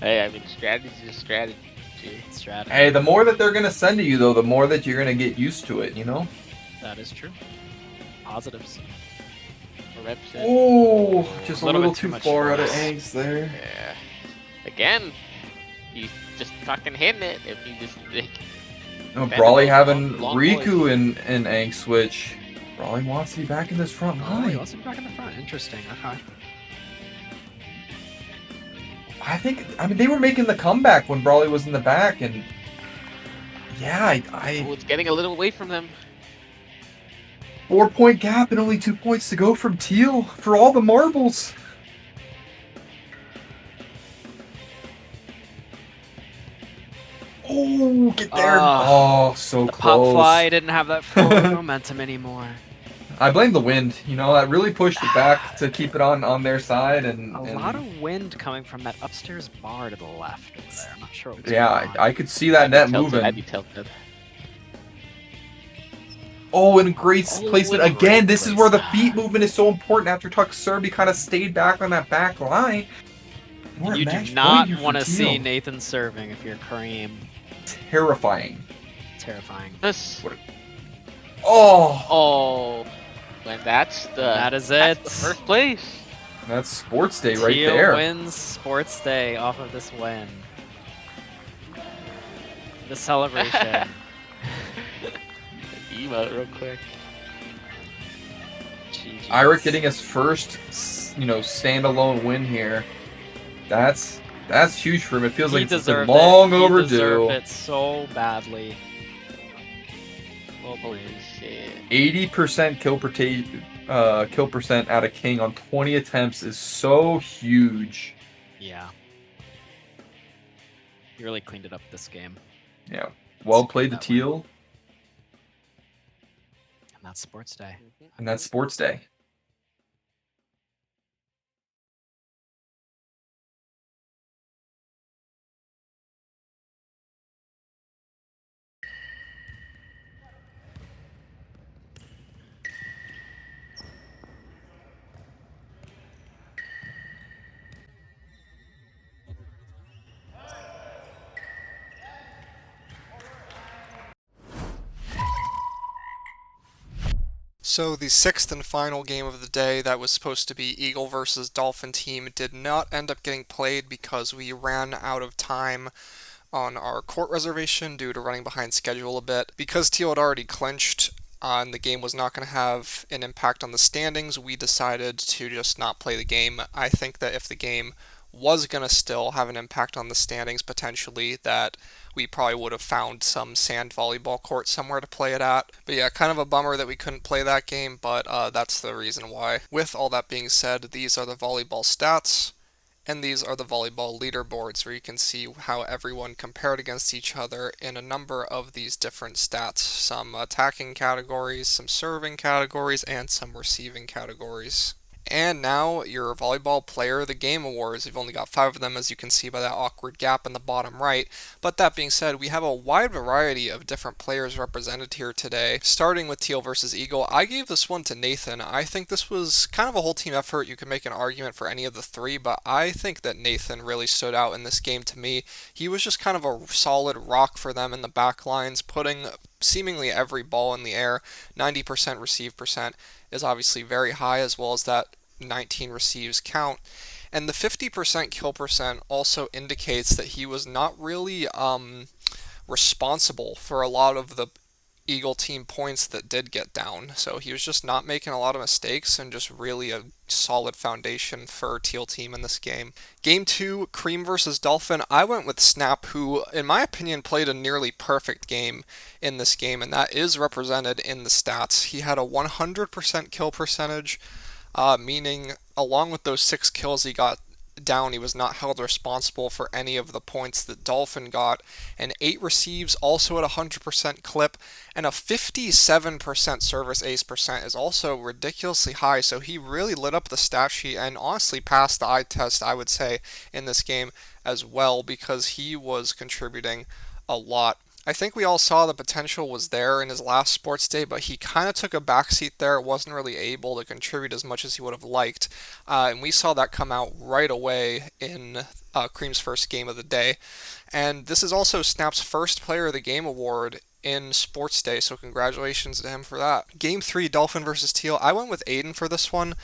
Hey, I mean, strategy is strategy. Strategy. Hey, the more that they're gonna send to you, though, the more that you're gonna get used to it. You know. That is true. Positives. Reps it. Oh, just a Little little bit too too much far out of force. angst there. Yeah. Again, he's just fucking hitting it. If he just like, No, Bend Brawley it, having long Riku in angst switch. Brawley wants to be back in this front Oh, he line. wants to be back in the front. Interesting. Okay. I mean, they were making the comeback when Brawley was in the back, and yeah, Oh, it's getting a little away from them. 4-point gap and only 2 points to go from Teal for all the marbles. Oh, get there. Oh, so The close. pop fly didn't have that forward momentum anymore. I blame the wind. You know, that really pushed it back to keep it on their side. And A lot of wind coming from that upstairs bar to the left over there. I'm not sure what's yeah, going on. I could see that net Tilted, moving. I'd be tilted. Oh, and great placement and again. great This is where the placement. feet movement is so important. After Tuck served, he kind of stayed back on that back line. We're You at do match not point here for want to see Teal. Nathan serving if you're Kareem. Terrifying. Terrifying. This. Oh, Oh. And that's That is that's it. the first place. that's sports day right Teal there. wins Sports Day off of this win. The celebration. Emote real quick. GG's. Iric getting his first, standalone win here. That's huge for him. It feels He like it's been deserved long it. overdue. He deserved it so badly. Holy shit. 80% kill percent out of King on 20 attempts is so huge. Yeah. He really cleaned it up this game. Yeah. Well played to That win. Teal, And that's Sports Day. and that's sports day. So the sixth and final game of the day that was supposed to be Eagle versus Dolphin team did not end up getting played because we ran out of time on our court reservation due to running behind schedule a bit. Because Teal had already clinched and the game was not going to have an impact on the standings, we decided to just not play the game. I think that if the game was going to still have an impact on the standings potentially, that we probably would have found some sand volleyball court somewhere to play it at. But yeah, kind of a bummer that we couldn't play that game, but that's the reason why. With all that being said, these are the volleyball stats, and these are the volleyball leaderboards, where you can see how everyone compared against each other in a number of these different stats. Some attacking categories, some serving categories, and some receiving categories. And now your Volleyball Player of the Game awards. We've only got 5 of them, as you can see by that awkward gap in the bottom right. But that being said, we have a wide variety of different players represented here today. Starting with Teal versus Eagle, I gave this one to Nathan. I think this was kind of a whole team effort. You can make an argument for any of the 3, but I think that Nathan really stood out in this game to me. He was just kind of a solid rock for them in the back lines, putting seemingly every ball in the air. 90% receive percent is obviously very high, as well as that 19 receives count. And the 50% kill percent also indicates that he was not really responsible for a lot of the Eagle team points that did get down. So he was just not making a lot of mistakes and just really a solid foundation for Teal team in this game. Game 2, Cream versus Dolphin. I went with Snap, who, in my opinion, played a nearly perfect game in this game, and that is represented in the stats. He had a 100% kill percentage, meaning along with those 6 kills he got down, he was not held responsible for any of the points that Dolphin got, and 8 receives also at 100% clip, and a 57% service ace percent is also ridiculously high. So he really lit up the stat sheet and honestly passed the eye test, I would say, in this game as well, because he was contributing a lot. I think we all saw the potential was there in his last sports day, but he kind of took a backseat there. Wasn't really able to contribute as much as he would have liked. And we saw that come out right away in Cream's first game of the day. And this is also Snap's first Player of the Game award in Sports Day, so congratulations to him for that. Game 3, Dolphin versus Teal. I went with Aiden for this one.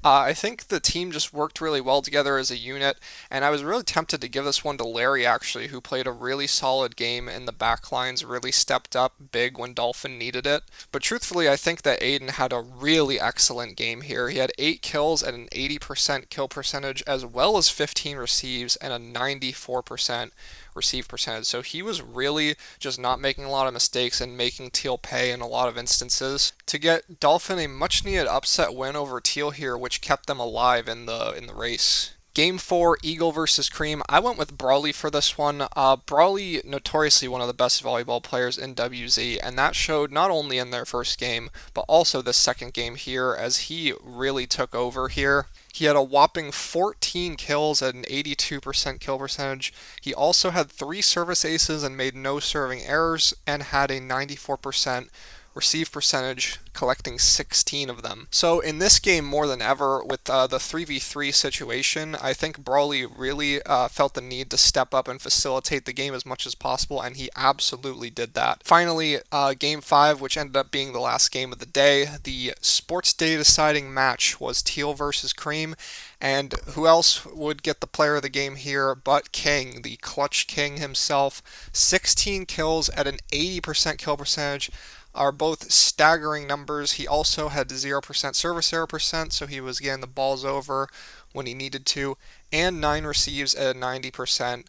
I think the team just worked really well together as a unit, and I was really tempted to give this one to Larry, actually, who played a really solid game in the backlines, really stepped up big when Dolphin needed it. But truthfully, I think that Aiden had a really excellent game here. He had 8 kills at an 80% kill percentage, as well as 15 receives and a 94% receive percentage. So he was really just not making a lot of mistakes and making Teal pay in a lot of instances to get Dolphin a much needed upset win over Teal here, which kept them alive in the race. Game 4, Eagle versus Cream. I went with Brawley for this one. Brawley, notoriously one of the best volleyball players in WZ, and that showed not only in their first game, but also this second game here, as he really took over here. He had a whopping 14 kills at an 82% kill percentage. He also had 3 service aces and made no serving errors, and had a 94% receive percentage, collecting 16 of them. So in this game, more than ever, with the 3v3 situation, I think Brawley really felt the need to step up and facilitate the game as much as possible, and he absolutely did that. Finally, Game 5, which ended up being the last game of the day, the Sports Day deciding match was Teal versus Cream, and who else would get the player of the game here but King, the clutch king himself. 16 kills at an 80% kill percentage are both staggering numbers. He also had 0% service error percent, so he was getting the balls over when he needed to, and 9 receives at a 90%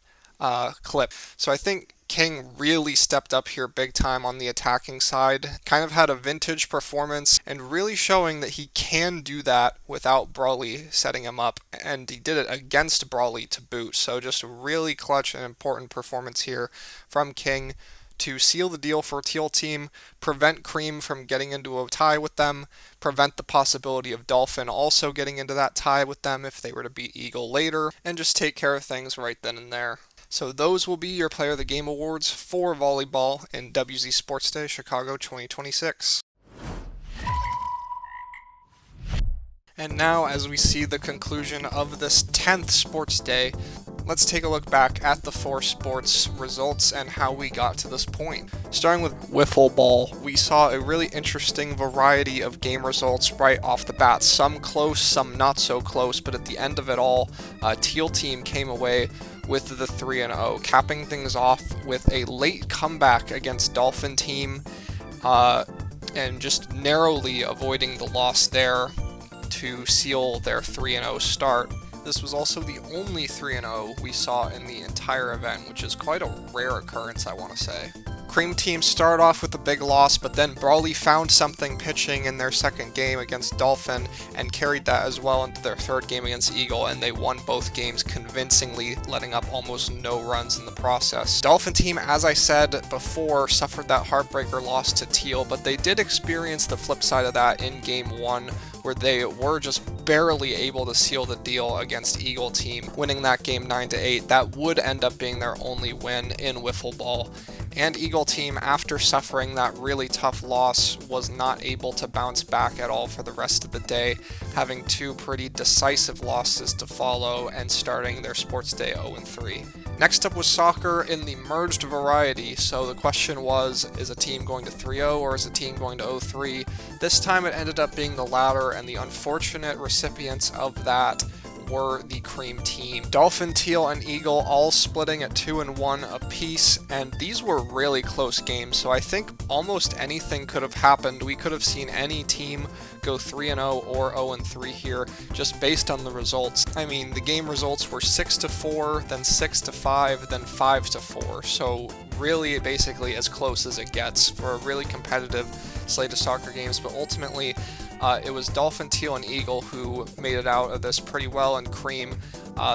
clip. So I think King really stepped up here big time on the attacking side, kind of had a vintage performance, and really showing that he can do that without Brawley setting him up, and he did it against Brawley to boot. So just a really clutch and important performance here from King to seal the deal for Teal team, prevent Cream from getting into a tie with them, prevent the possibility of Dolphin also getting into that tie with them if they were to beat Eagle later, and just take care of things right then and there. So those will be your Player of the Game awards for volleyball in WZ Sports Day Chicago 2026. And now, as we see the conclusion of this 10th Sports Day, let's take a look back at the 4 sports results and how we got to this point. Starting with wiffle ball, we saw a really interesting variety of game results right off the bat. Some close, some not so close, but at the end of it all, Teal team came away with the 3-0, capping things off with a late comeback against Dolphin team, and just narrowly avoiding the loss there to seal their 3-0 start. This was also the only 3-0 we saw in the entire event, which is quite a rare occurrence, I want to say. Cream team started off with a big loss, but then Brawley found something pitching in their second game against Dolphin and carried that as well into their third game against Eagle, and they won both games convincingly, letting up almost no runs in the process. Dolphin team, as I said before, suffered that heartbreaker loss to Teal, but they did experience the flip side of that in Game 1, where they were just barely able to seal the deal against Eagle team, winning that game 9-8. That would end up being their only win in wiffle ball. And Eagle team, after suffering that really tough loss, was not able to bounce back at all for the rest of the day, having 2 pretty decisive losses to follow and starting their Sports Day 0-3. Next up was soccer in the merged variety, so the question was, is a team going to 3-0 or is a team going to 0-3? This time it ended up being the latter, and the unfortunate recipients of that were the Cream team. Dolphin, Teal, and Eagle all splitting at 2-1 apiece, and these were really close games, so I think almost anything could have happened. We could have seen any team go 3-0 or 0-3 here, just based on the results. I mean, the game results were 6-4, then 6-5, then 5-4, so really basically as close as it gets for a really competitive slate of soccer games, but ultimately it was Dolphin, Teal, and Eagle who made it out of this pretty well, and Cream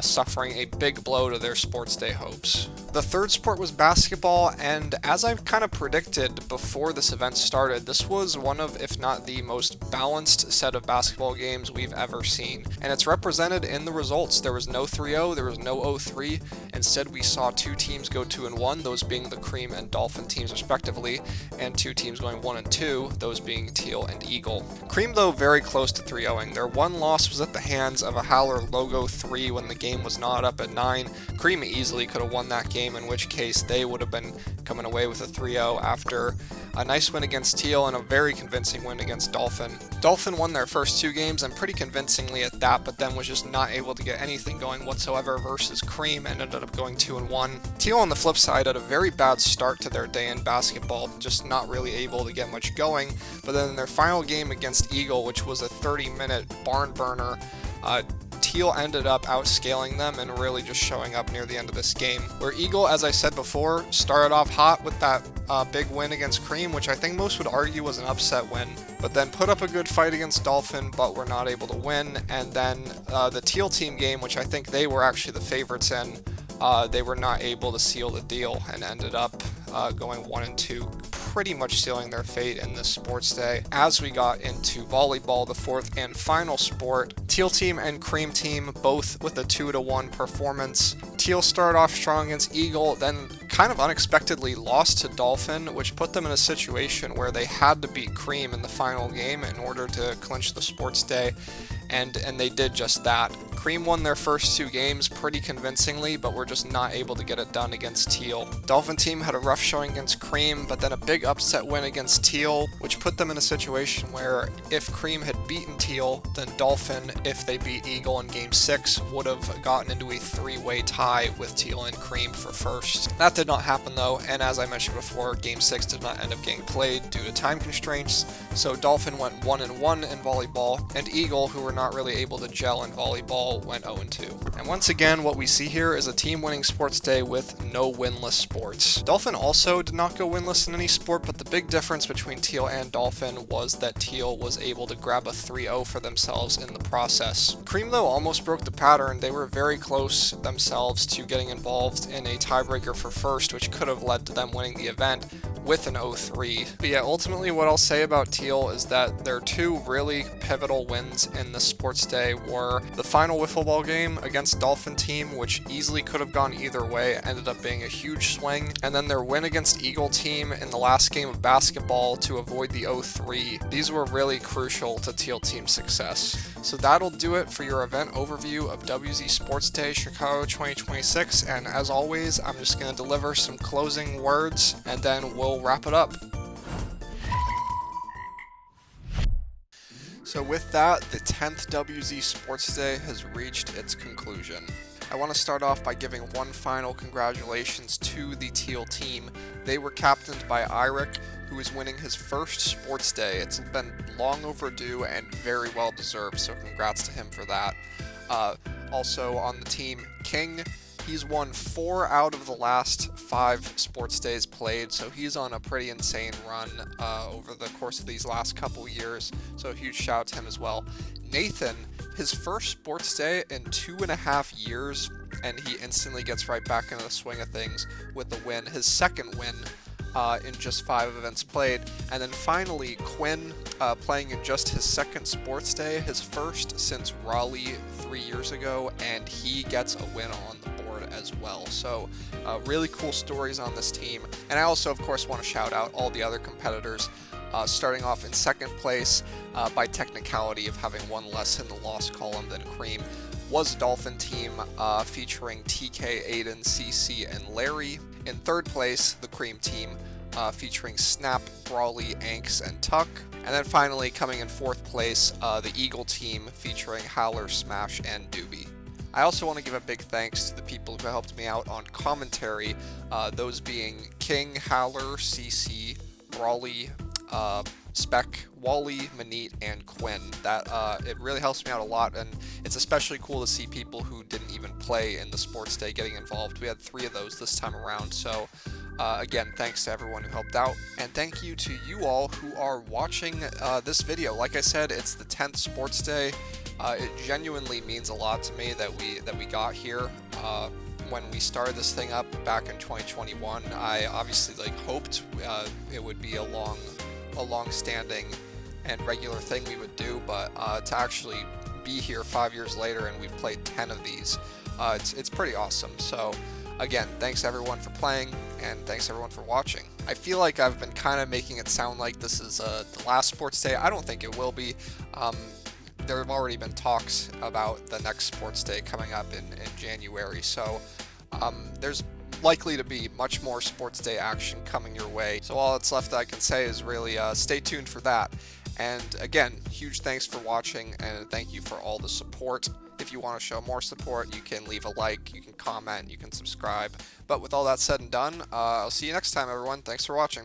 suffering a big blow to their Sports Day hopes. The third sport was basketball, and as I've kind of predicted before this event started, this was one of, if not the most balanced set of basketball games we've ever seen. And it's represented in the results. There was no 3-0, there was no 0-3. Instead, we saw 2 teams go 2-1, those being the Cream and Dolphin teams respectively, and 2 teams going 1-2, those being Teal and Eagle. Cream, though, very close to 3-0ing. Their one loss was at the hands of a Howler Logo 3 when the game was not up at 9. Cream easily could have won that game, in which case they would have been coming away with a 3-0 after A nice win against Teal and a very convincing win against Dolphin. Dolphin won their first 2 games and pretty convincingly at that, but then was just not able to get anything going whatsoever versus Cream and ended up going 2-1. Teal on the flip side had a very bad start to their day in basketball, just not really able to get much going, but then in their final game against Eagle, which was a 30-minute barn burner, Teal ended up outscaling them and really just showing up near the end of this game. Where Eagle, as I said before, started off hot with that big win against Cream, which I think most would argue was an upset win, but then put up a good fight against Dolphin, but were not able to win. And then the Teal team game, which I think they were actually the favorites in, they were not able to seal the deal and ended up going 1-2, pretty much sealing their fate in this sports day. As we got into volleyball, the 4th and final sport, Teal team and Cream team both with a 2-1 performance. Teal started off strong against Eagle, then kind of unexpectedly lost to Dolphin, which put them in a situation where they had to beat Cream in the final game in order to clinch the sports day, and they did just that. Cream won their first 2 games pretty convincingly, but were just not able to get it done against Teal. Dolphin team had a rough showing against Cream, but then a big upset win against Teal, which put them in a situation where if Cream had beaten Teal, then Dolphin, if they beat Eagle in Game 6, would have gotten into a 3-way tie with Teal and Cream for first. That did not happen though, and as I mentioned before, Game 6 did not end up getting played due to time constraints, so Dolphin went 1-1 in volleyball, and Eagle, who were not really able to gel in volleyball, went 0-2. And once again, what we see here is a team winning sports day with no winless sports. Dolphin also did not go winless in any sport, but the big difference between Teal and Dolphin was that Teal was able to grab a 3-0 for themselves in the process. Cream, though, almost broke the pattern. They were very close themselves to getting involved in a tiebreaker for first, which could have led to them winning the event with an 0-3. But yeah, ultimately what I'll say about Teal is that their 2 really pivotal wins in the sports day were the final wiffle ball game against Dolphin team, which easily could have gone either way, ended up being a huge swing, and then their win against Eagle team in the last game of basketball to avoid the 0-3. These were really crucial to Teal team's success. So that'll do it for your event overview of WZ Sports Day Chicago 2026, and as always, I'm just going to deliver some closing words and then we'll wrap it up. So with that, the 10th WZ Sports Day has reached its conclusion. I want to start off by giving one final congratulations to the Teal team. They were captained by Eirik, who is winning his first sports day. It's been long overdue and very well deserved, so congrats to him for that. Also on the team, King. He's won 4 out of the last 5 sports days played, so he's on a pretty insane run over the course of these last couple years, so a huge shout out to him as well. Nathan, his first sports day in 2.5 years, and he instantly gets right back into the swing of things with the win, his second win in just 5 events played. And then finally, Quinn, playing in just his second sports day, his first since Raleigh 3 years ago, and he gets a win on the board as well. So really cool stories on this team. And I also, of course, want to shout out all the other competitors. Starting off in second place by technicality of having one less in the loss column than Cream was Dolphin team featuring TK, Aiden, CC, and Larry. In third place, the Cream team featuring Snap, Brawley, Anks, and Tuck. And then finally, coming in fourth place, the Eagle team featuring Howler, Smash, and Doobie. I also want to give a big thanks to the people who helped me out on commentary, those being King, Howler, CC, Brawley, Spec, Wally, Manit, and Quinn. That it really helps me out a lot, and it's especially cool to see people who didn't even play in the sports day getting involved. We had 3 of those this time around, so again, thanks to everyone who helped out, and thank you to you all who are watching this video. Like I said, it's the 10th sports day. It genuinely means a lot to me that we got here. When we started this thing up back in 2021, I obviously hoped it would be a long-standing and regular thing we would do, but to actually be here 5 years later and we've played 10 of these, it's pretty awesome. So again, thanks everyone for playing, and thanks everyone for watching. I feel like I've been kind of making it sound like this is the last sports day. I don't think it will be. There have already been talks about the next sports day coming up in January, so there's likely to be much more Sports Day action coming your way. So all that's left I can say is really stay tuned for that. And again, huge thanks for watching, and thank you for all the support. If you want to show more support, you can leave a like, you can comment, you can subscribe. But with all that said and done, I'll see you next time, everyone. Thanks for watching.